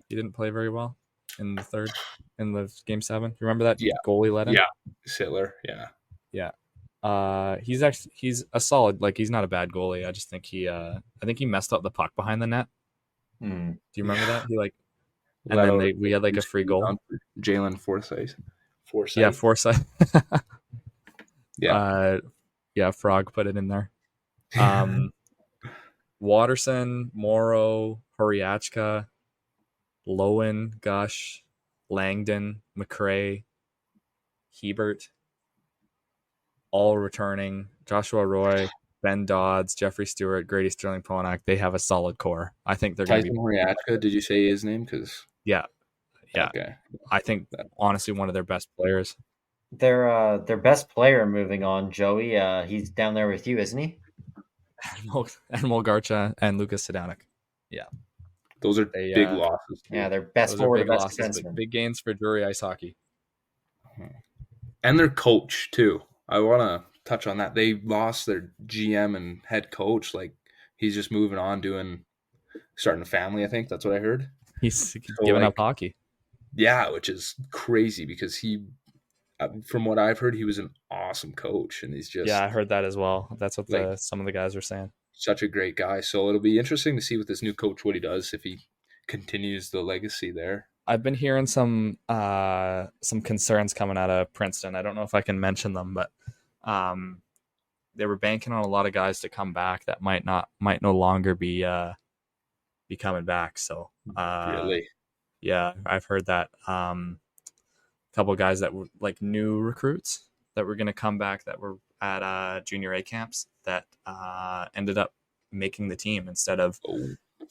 He didn't play very well in the game 7. You remember that goalie let in? Yeah. Sittler, yeah. Yeah. He's a solid, like he's not a bad goalie. I just think I think he messed up the puck behind the net. Do you remember that? He and then we had like a free goal. Jalen Forsyth. Yeah, Forsyth. Yeah. Frog put it in there. Waterson, Morrow, Horiachka. Lowen, Gush, Langdon, McRae, Hebert, all returning. Joshua Roy, Ben Dodds, Jeffrey Stewart, Grady Sterling Ponak. They have a solid core. I think they're going to be. Tyson did you say his name? Yeah. Okay. I think honestly one of their best players. Their best player moving on, Joey. He's down there with you, isn't he? Animal Garcha and Lucas Sedanic. Yeah. Those are big losses. Yeah, they're best forward, best defenseman. Big gains for Drury Ice Hockey. And their coach, too. I want to touch on that. They lost their GM and head coach. Like, he's just moving on, starting a family, I think. That's what I heard. He's giving up hockey. Yeah, which is crazy because he, from what I've heard, he was an awesome coach. And he's just... Yeah, I heard that as well. That's what some of the guys were saying. Such a great guy. So it'll be interesting to see with this new coach what he does, if he continues the legacy there. I've been hearing some concerns coming out of Princeton. I don't know if I can mention them, but they were banking on a lot of guys to come back that might no longer be coming back. So really, yeah, I've heard that a couple of guys that were like new recruits that were going to come back that were at junior A camps that ended up making the team instead of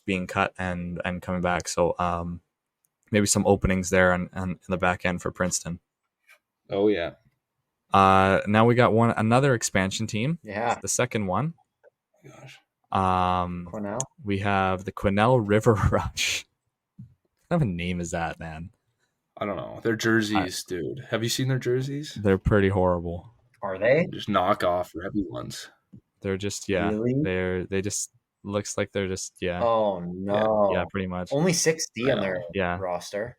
being cut and coming back. So maybe some openings there and in the back end for Princeton. Oh yeah. Now we got another expansion team. Yeah. The second one. Oh gosh. Cornell. We have the Quesnel River Rush. What kind of a name is that, man? I don't know. Their jerseys, dude. Have you seen their jerseys? They're pretty horrible. Are they? Just knockoff Rebby ones. They're just Really? they just looks like they're just Oh no. Yeah, pretty much. Only 6D on their roster.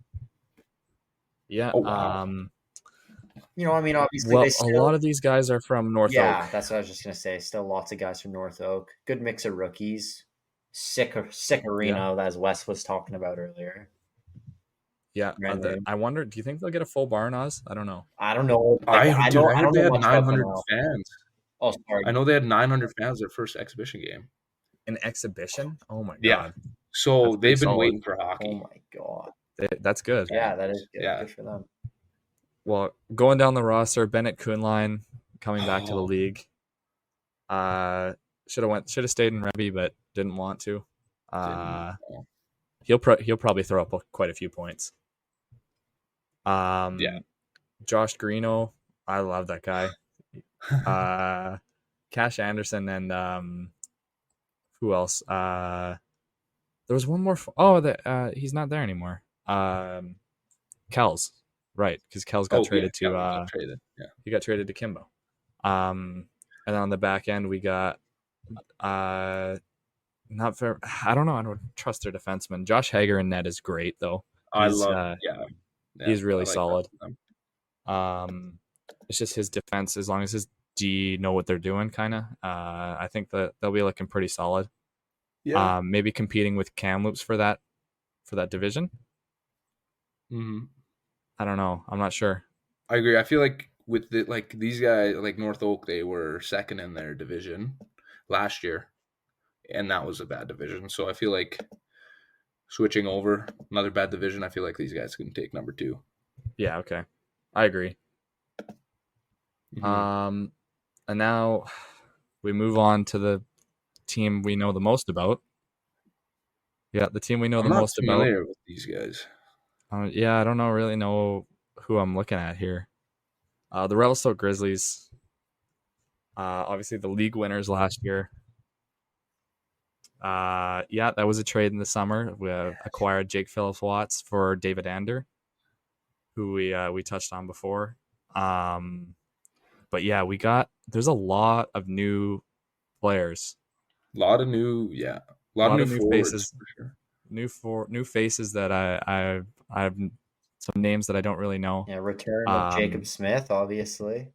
Yeah. Oh, wow. I mean, obviously, a lot of these guys are from North Oak. Yeah, that's what I was just gonna say. Still, lots of guys from North Oak. Good mix of rookies. Sick arena, as Wes was talking about earlier. Yeah, I wonder. Do you think they'll get a full barn, Oz? I don't know. I don't know. I heard they had 900 fans. Oh, sorry. I know they had 900 fans their first exhibition game. An exhibition? Oh my god! Yeah. So they've been waiting for hockey. Oh my god. That's good. Yeah, that is good. Good for them. Well, going down the roster, Bennett Kuhnlein coming back to the league. Should have stayed in Rebby, but didn't want to. He'll probably throw up quite a few points. Josh Greeno, I love that guy. Cash Anderson and who else? There was one more. He's not there anymore. Kells, right? Because Kells got traded to. He got traded to Kimbo. And on the back end, we got not fair. I don't know. I don't trust their defenseman. Josh Hager in net is great though. He's really solid. It's just his defense. As long as his D know what they're doing, kind of. I think that they'll be looking pretty solid. Yeah. Maybe competing with Kamloops for that division. Mm-hmm. I don't know. I'm not sure. I agree. I feel like with these guys, like North Oak, they were second in their division last year, and that was a bad division. So I feel like switching over another bad division, I feel like these guys can take number 2. Yeah. Okay. I agree. Mm-hmm. And now we move on to the team we know the most about. Yeah, the team we know the most about. I'm not familiar with these guys. I don't really know who I'm looking at here. The Revelstoke Grizzlies, obviously the league winners last year. That was a trade in the summer. We acquired Jake Phillips Watts for David Ander, who we touched on before. But yeah, there's a lot of new players. A lot of new faces. For sure. New faces that I have some names that I don't really know. Yeah, return of Jacob Smith, obviously.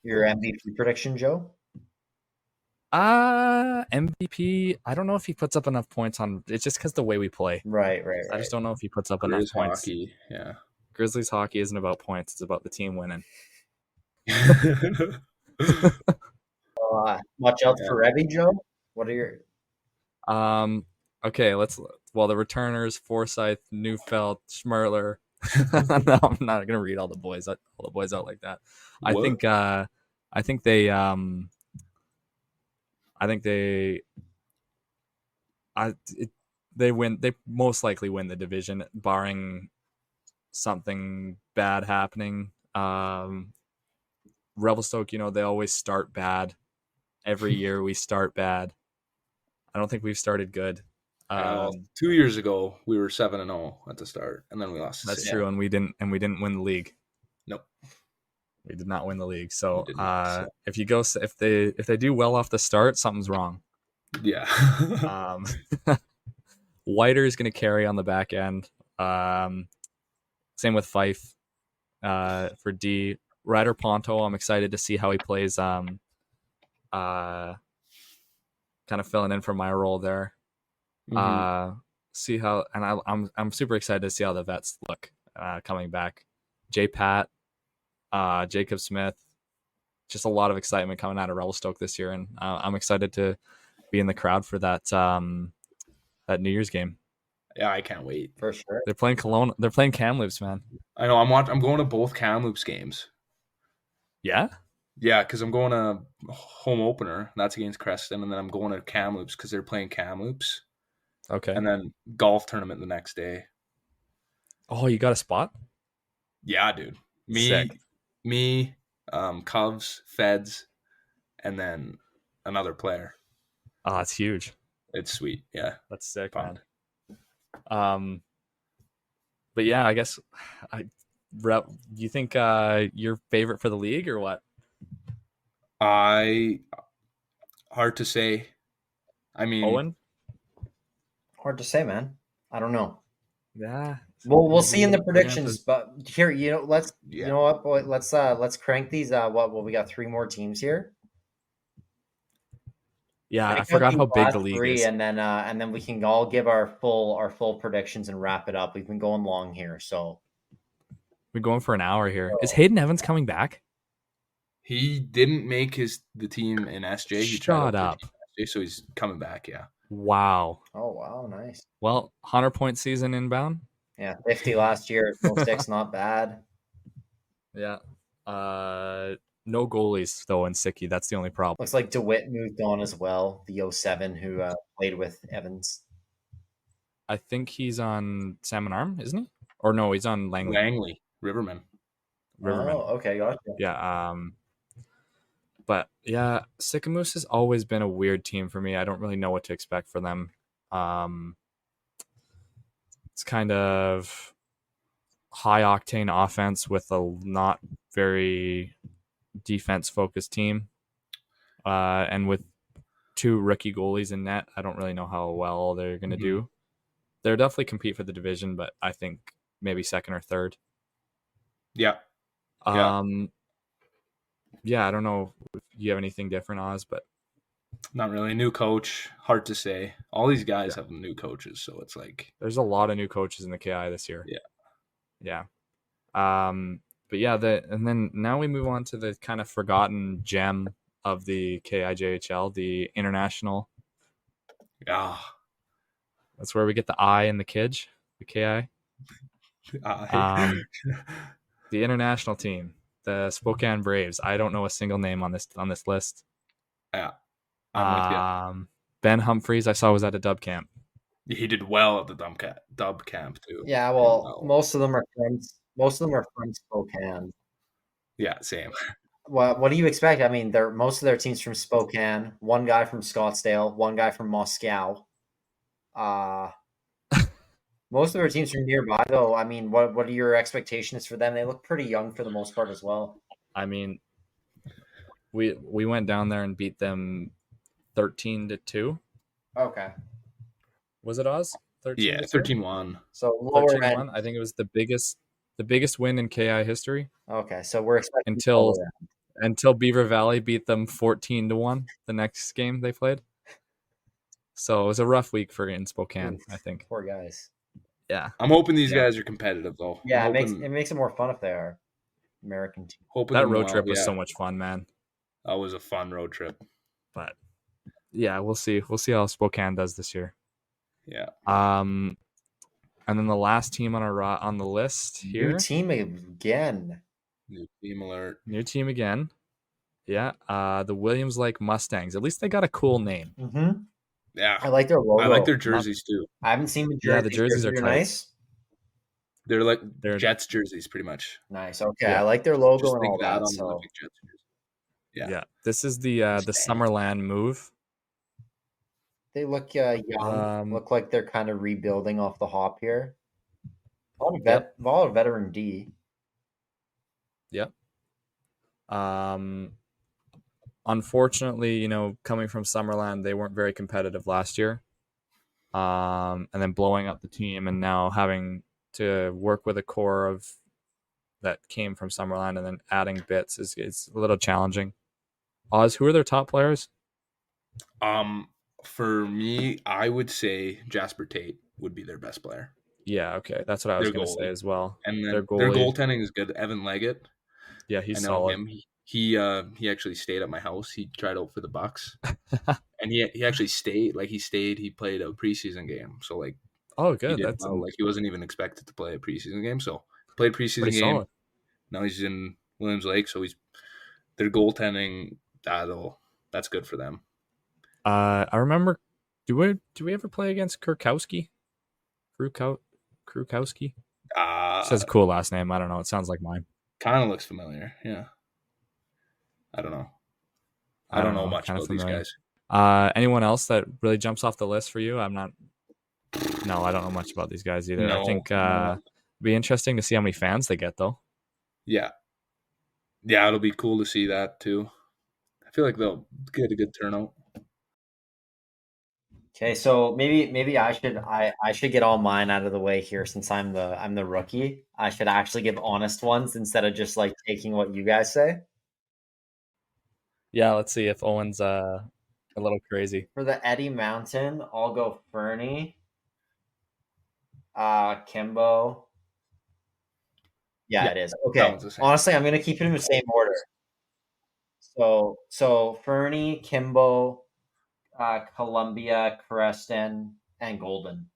Your MVP prediction, Joe? MVP. I don't know if he puts up enough points on. It's just because the way we play. Right. I just don't know if he puts up enough points. Hockey, yeah. Grizzlies hockey isn't about points; it's about the team winning. Watch out for Rebby, Joe. What are your? Okay, let's the returners, Forsyth, Neufeld, Schmerler. No, I'm not gonna read all the boys out like that. I think they win. They most likely win the division, barring something bad happening. Revelstoke, they always start bad. Every year we start bad. I don't think we've started good. 2 years ago we were 7-0 at the start, and then we lost. That's true, and we didn't win the league. Nope, we did not win the league. So if they do well off the start, something's wrong. Yeah. Whiter is going to carry on the back end. Same with Fife for D. Ryder Ponto, I'm excited to see how he plays. Kind of filling in for my role there. See how, and I'm super excited to see how the vets look coming back. J. Pat, Jacob Smith, just a lot of excitement coming out of Revelstoke this year, and I'm excited to be in the crowd for that that New Year's game. Yeah, I can't wait. For sure. They're playing Cologne. They're playing Kamloops, man. I know. I'm going to both Kamloops games. Yeah? Yeah, because I'm going to home opener. That's against Creston. And then I'm going to Kamloops because they're playing Kamloops. Okay. And then golf tournament the next day. Oh, you got a spot? Yeah, dude. Me, Cubs, Feds, and then another player. Oh, that's huge. It's sweet. Yeah. That's sick, Fun. Man. But yeah, I guess do you think your favorite for the league or what? Hard to say. I mean, Owen? Hard to say, man. I don't know. Yeah. We'll see in the predictions, but here, let's you know what, boy, let's crank these. We got 3 more teams here. Yeah, I forgot how big the league is. And then we can all give our full predictions and wrap it up. We've been going long here, so we're going for an hour here. Is Hayden Evans coming back? He didn't make the team in SJ. Shut up. SJ, so he's coming back. Yeah. Wow. Oh wow, nice. Well, 100-point season inbound. Yeah, 50 last year. 6, not bad. Yeah. No goalies though in Sicky. That's the only problem. Looks like DeWitt moved on as well. The 07 who played with Evans. I think he's on Salmon Arm, isn't he? Or no, he's on Langley. Riverman. Oh, okay, gotcha. Yeah. But yeah, Sycamoose has always been a weird team for me. I don't really know what to expect for them. It's kind of high octane offense with a not very defense focused team. And with 2 rookie goalies in net, I don't really know how well they're going to do. They'll definitely compete for the division, but I think maybe 2nd or 3rd. Yeah. Yeah, I don't know if you have anything different, Oz, but not really. New coach, hard to say. All these guys have new coaches, so it's like there's a lot of new coaches in the KI this year. Yeah. But yeah, and then now we move on to the kind of forgotten gem of the KIJHL, the international. Yeah. That's where we get the I in the KIJ, the KI. The international team, the Spokane Braves. I don't know a single name on this list. Yeah. I'm with you. Ben Humphreys, I saw was at a dub camp. He did well at the dub camp too. Yeah, well, most of them are from Spokane. Yeah, same. What do you expect? I mean, most of their teams from Spokane. One guy from Scottsdale, one guy from Moscow. Most of their teams from nearby, though. I mean, what are your expectations for them? They look pretty young for the most part as well. I mean, we went down there and beat them 13-2. Okay. Was it Oz? 13-1. So lower 13-1. I think it was the biggest win in KI history. Okay, so we're expecting until Beaver Valley beat them 14-1 the next game they played. So it was a rough week in Spokane, I think. Poor guys. Yeah. I'm hoping these guys are competitive though. Yeah, it makes it more fun if they are American team. That road trip was so much fun, man. That was a fun road trip. But yeah, we'll see. We'll see how Spokane does this year. Yeah. And then the last team on the list here. New team again. New team alert. New team again. Yeah. The Williams Lake Mustangs. At least they got a cool name. Mm-hmm. Yeah. I like their logo. I like their jerseys too. I haven't seen the jerseys. Yeah, the jerseys are tight. Nice. They're like Jets jerseys, pretty much. Nice. Okay, I like their logo Just and think all that. on So. Olympic Jets jersey. Yeah. This is the Summerland move. They look young. Look like they're kind of rebuilding off the hop here. A lot of veteran D. Yep. Unfortunately, coming from Summerland, they weren't very competitive last year. And then blowing up the team and now having to work with a core that came from Summerland and then adding bits is a little challenging. Oz, who are their top players? For me, I would say Jasper Tate would be their best player. Yeah, okay. That's what I was going to say as well. And then their goaltending is good. Evan Leggett. Yeah, he's solid. Him. He actually stayed at my house. He tried out for the Bucks. And he actually stayed. He played a preseason game. So oh, good. That's he wasn't even expected to play a preseason game. So played a preseason game. Solid. Now he's in Williams Lake, so their goaltending that's good for them. I remember. Do we ever play against Kurkowski? Krukowski? Says a cool last name. I don't know. It sounds like mine. Kind of looks familiar. Yeah. I don't know. I don't know much about these guys. Anyone else that really jumps off the list for you? No, I don't know much about these guys either. I think it'd be interesting to see how many fans they get, though. Yeah. Yeah, it'll be cool to see that, too. I feel like they'll get a good turnout. Okay, so maybe I should get all mine out of the way here since I'm the rookie. I should actually give honest ones instead of just taking what you guys say. Yeah, let's see if Owen's a little crazy. For the Eddie Mountain, I'll go Fernie, Kimbo. Yeah, it is. Okay. Honestly, I'm gonna keep it in the same order. So Fernie, Kimbo, Columbia, Creston, and Golden.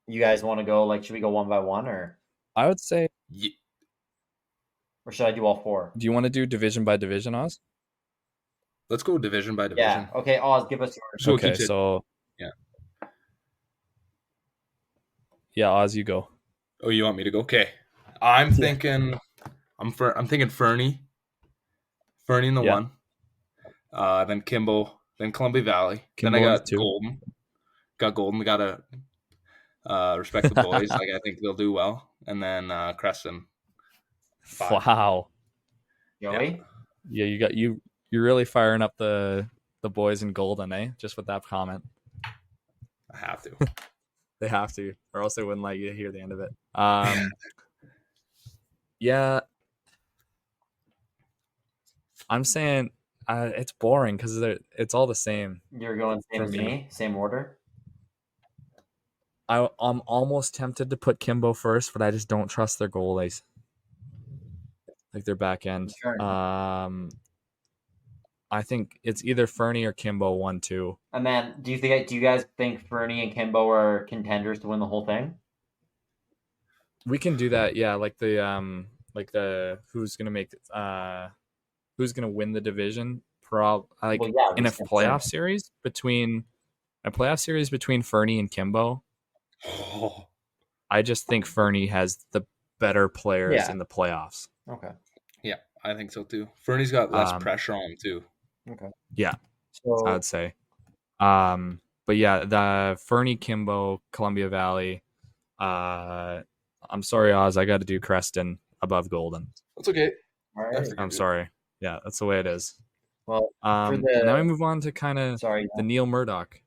You guys want to go should we go one by one or? I would say. Yeah. Or should I do all four? Do you want to do division by division, Oz? Let's go division by division. Yeah. Okay, Oz, give us yours. Yeah. Yeah, Oz, you go. Oh, you want me to go? Okay. I'm thinking Fernie. Fernie in the one. Then Kimbo, then Columbia Valley. Then I got Golden. Got Golden. We gotta respect the boys. I think they'll do well. And then Creston. 5. Wow. Joey? Yeah, you're really firing up the boys in Golden, eh? Just with that comment. I have to. They have to, or else they wouldn't let you hear the end of it. Yeah. I'm saying it's boring because it's all the same. You're going same as me, same order. I'm almost tempted to put Kimbo first, but I just don't trust their goalies. Their back end. Sure. I think it's either Fernie or Kimbo 1-2. And then, do you guys think Fernie and Kimbo are contenders to win the whole thing? We can do that. Yeah, who's gonna win the division? In a playoff series between Fernie and Kimbo. Oh. I just think Fernie has the better players in the playoffs. Okay. Yeah, I think so too. Fernie's got less pressure on him too. Okay. Yeah, so I'd say. But yeah, the Fernie, Kimbo, Columbia Valley. I'm sorry, Oz. I got to do Creston above Golden. That's okay. All right. I'm sorry. Yeah, that's the way it is. Well, now we move on to the Neil Murdoch.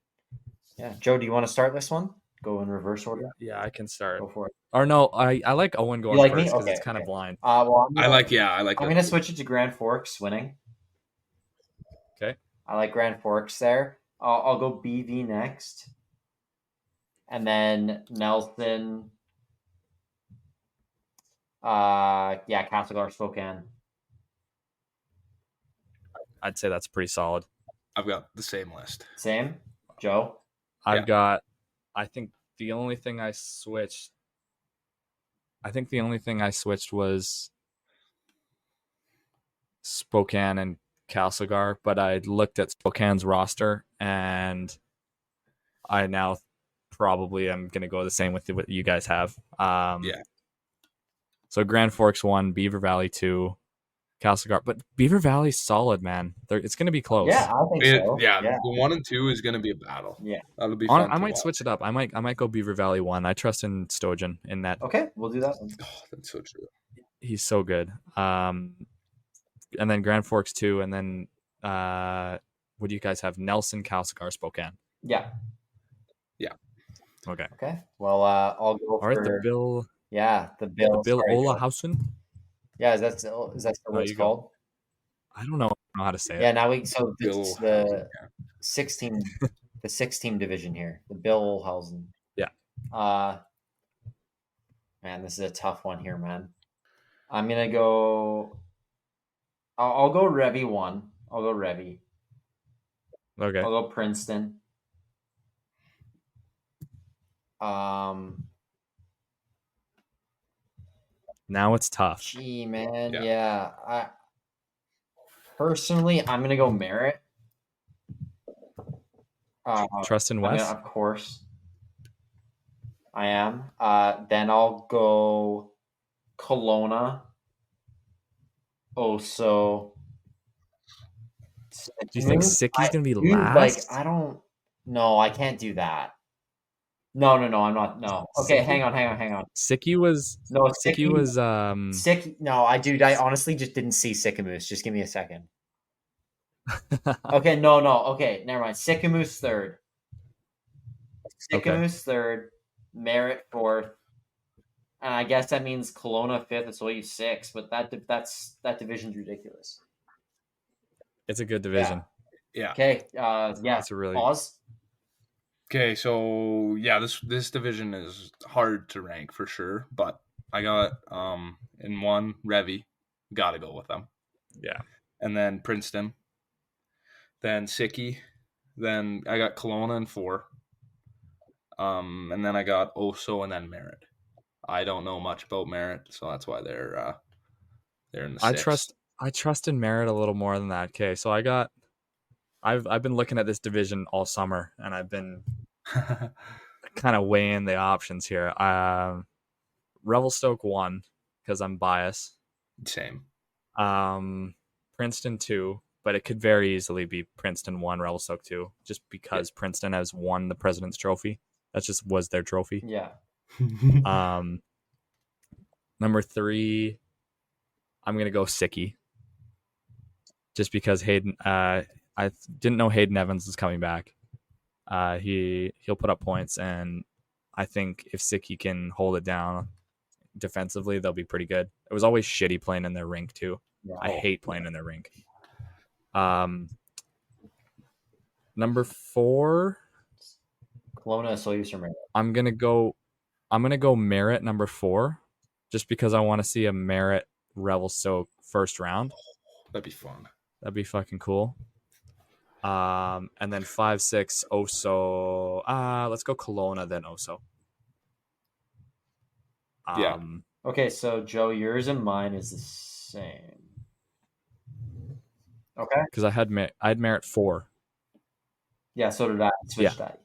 Yeah, Joe, do you want to start this one? Go in reverse order. Yeah, I can start. Go for it. Or no, I like Owen going first because it's kind of blind. Well, I like. I'm going to switch it to Grand Forks winning. Okay. I like Grand Forks there. I'll go BV next, and then Nelson. Castlegar, Spokane. I'd say that's pretty solid. I've got the same list. Same, Joe. I've got. I think the only thing I switched was Spokane and Castlegar, but I looked at Spokane's roster, and I now probably am going to go the same with what you guys have. So Grand Forks 1, Beaver Valley 2, Castlegar. But Beaver Valley's solid, man. It's going to be close. Yeah, I think so. The 1 and 2 is going to be a battle. Yeah. That'll be fun. I might switch it up. I might go Beaver Valley 1. I trust in Stojan in that. Okay, we'll do that. Oh, that's so true. He's so good. And then Grand Forks 2, and then what do you guys have? Nelson, Castlegar, Spokane. Yeah. Okay. Well, I'll go for the Bill. Yeah, the Bill. Bill Olahausen. Yeah, is that still what it's called? I don't know how to say it. Yeah, now the 16 the 6-team division here, the Bill Olahausen. Yeah. Man, this is a tough one here, man. I'm gonna go. I'll go Revy 1. I'll go Revy. Okay. I'll go Princeton. Now it's tough. Gee, man, yeah. Personally, I'm gonna go Merritt. Trust in Wes? Of course, I am. Then I'll go Kelowna. Also, do you think Sicky's gonna be last? I don't. No, I can't do that. No, I'm not. No. Okay, Sicky? hang on. Sicky was Sick. No, I honestly just didn't see Sicamous. Just give me a second. Okay, no. Okay, never mind. Sicamous 3rd. Sicamous 3rd. Merritt 4th. And I guess that means Kelowna 5th. It's only 6th, but that division's ridiculous. It's a good division. Yeah. Okay. It's a really pause. Okay, so this division is hard to rank for sure, but I got in 1 Revy, gotta go with them. Yeah. And then Princeton, then Sicky, then I got Kelowna in 4, and then I got Oso and then Merritt. I don't know much about Merritt, so that's why they're in the 6th. I trust in Merritt a little more than that. Okay, so I've been looking at this division all summer, and I've been kind of weighing the options here. Revelstoke 1 because I'm biased. Same. Princeton 2, but it could very easily be Princeton 1, Revelstoke 2, just because Princeton has won the President's Trophy. That just was their trophy. Yeah. Number 3, I'm gonna go Sicky, just because Hayden. I didn't know Hayden Evans was coming back. He'll put up points, and I think if Sicky can hold it down defensively, they'll be pretty good. It was always shitty playing in their rink too. Yeah. I hate playing in their rink. Number 4, Kelowna, so you Merritt. I'm gonna go Merritt number 4, just because I want to see a Merritt Revelstoke first round. That'd be fun. That'd be fucking cool. And then 5, 6, Oso. Let's go Kelowna, then Oso. Okay, so Joe, yours and mine is the same. Okay. Because I had Merritt 4. Yeah, so did I.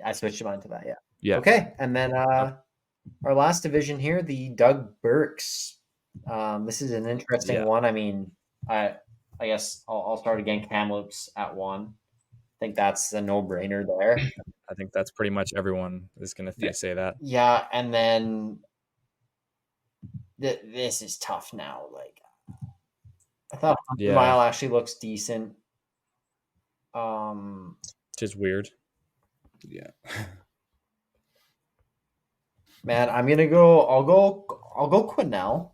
I switched mine to that. Yeah. Yeah. Okay, and then our last division here, the Doug Burks. This is an interesting one. I mean, I guess I'll start again. Kamloops at 1. I think that's a no-brainer there. I think that's pretty much everyone is going to say that. Yeah, and then this is tough now. Like, I thought 100 Mile actually looks decent. Just weird. Yeah. Man, I'm gonna go. I'll go Quesnel.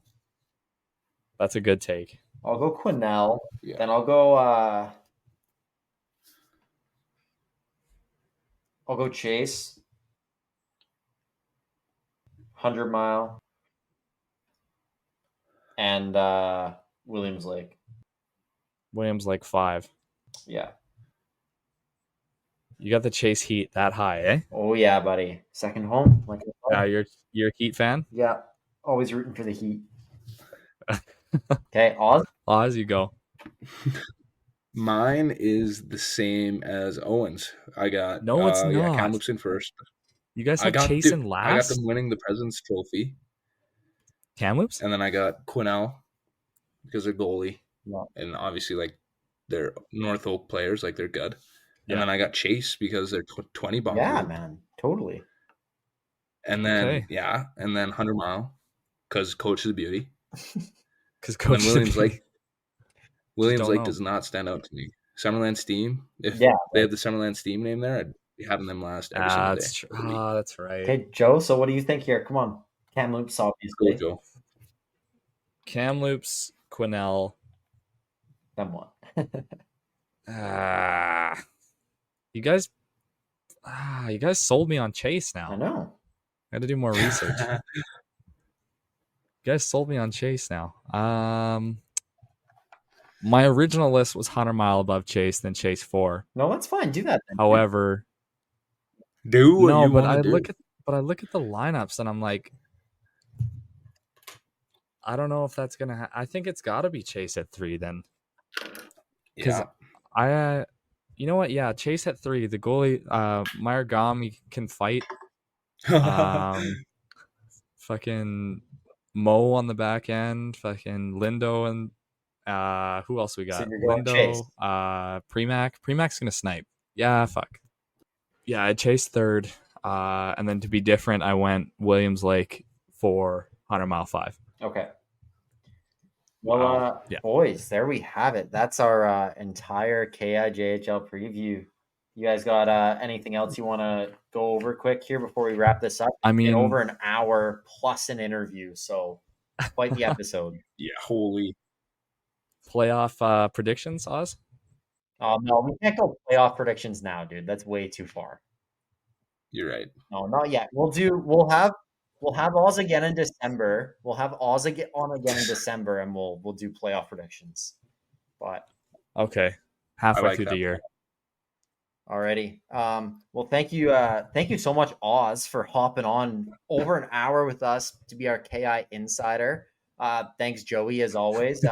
That's a good take. I'll go Quesnel. Yeah. Then I'll go. I'll go Chase. 100 Mile. And Williams Lake. Williams Lake 5. Yeah. You got the Chase Heat that high, eh? Oh yeah, buddy. Second home. You're a Heat fan? Yeah. Always rooting for the Heat. Okay, Oz? Oz, you go. Mine is the same as Owen's. I got no, it's not. Yeah, Kamloops in first. You guys have Chase in last? I got them winning the President's Trophy. Kamloops? And then I got Quinnell because they're goalie. Yeah. And obviously, like, they're North Oak players, like, they're good. And then I got Chase because they're 20 bomb. Yeah, man. Totally. And then, and then 100 Mile because Coach is a beauty. Because Coach is a beauty. Williams Lake does not stand out to me. Summerland Steam, if they had the Summerland Steam name there, I'd be having them last every single day. That's right. Okay, Joe, so what do you think here? Come on. Kamloops, obviously. Go, Joe. Kamloops, Quinnell. Then what? You guys sold me on Chase now. I know. I had to do more research. You guys sold me on Chase now. My original list was 100 Mile above Chase, then Chase 4. No, that's fine. Do that then. However, I look at the lineups and I'm like, I don't know if that's gonna. I think it's got to be Chase at 3 then. Because you know what? Yeah, Chase at 3. The goalie, Meyer Gom, can fight. Fucking Mo on the back end. Fucking Lindo and who else we got? Lindo, Premack. Premack's gonna snipe. Yeah, fuck. Yeah, I chased 3rd. And then to be different, I went Williams Lake for 100 Mile 5. Okay. Well, boys, there we have it. That's our entire KIJHL preview. You guys got anything else you want to go over quick here before we wrap this up? I mean, over an hour plus an interview, so quite the episode. Yeah, holy. Playoff predictions, Oz? No, we can't go playoff predictions now, dude. That's way too far. You're right. No, not yet. We'll have Oz again in December. We'll have Oz on again in December, and we'll do playoff predictions. But okay, halfway through the year. Alrighty. Well, thank you so much, Oz, for hopping on over an hour with us to be our KI insider. Thanks, Joey, as always.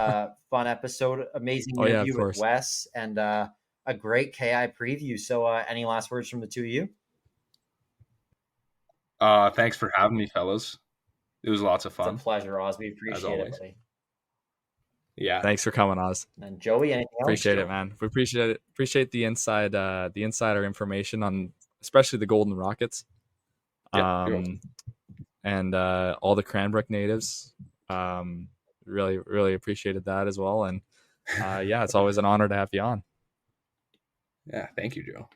Fun episode, amazing interview with Wes, and a great KI preview. So, any last words from the two of you? Thanks for having me, fellas. It was lots of fun. It's a pleasure, Oz. We appreciate it, buddy. Yeah. Thanks for coming, Oz. And Joey, anything else? Appreciate it, man. We appreciate it. Appreciate the insider information on especially the Golden Rockets. And all the Cranbrook natives. Really, really appreciated that as well. And it's always an honor to have you on. Yeah, thank you, Joe.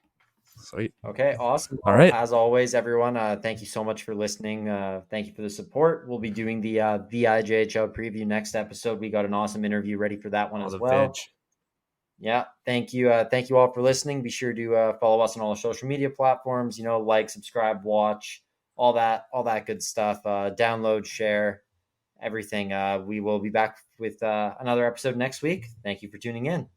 Sweet. Okay, awesome. All right. As always, everyone, thank you so much for listening. Thank you for the support. We'll be doing the AJHL preview next episode. We got an awesome interview ready for that one as well. Yeah, thank you. Thank you all for listening. Be sure to follow us on all the social media platforms. Like, subscribe, watch, all that good stuff. Download, share, everything. We will be back with another episode next week. Thank you for tuning in.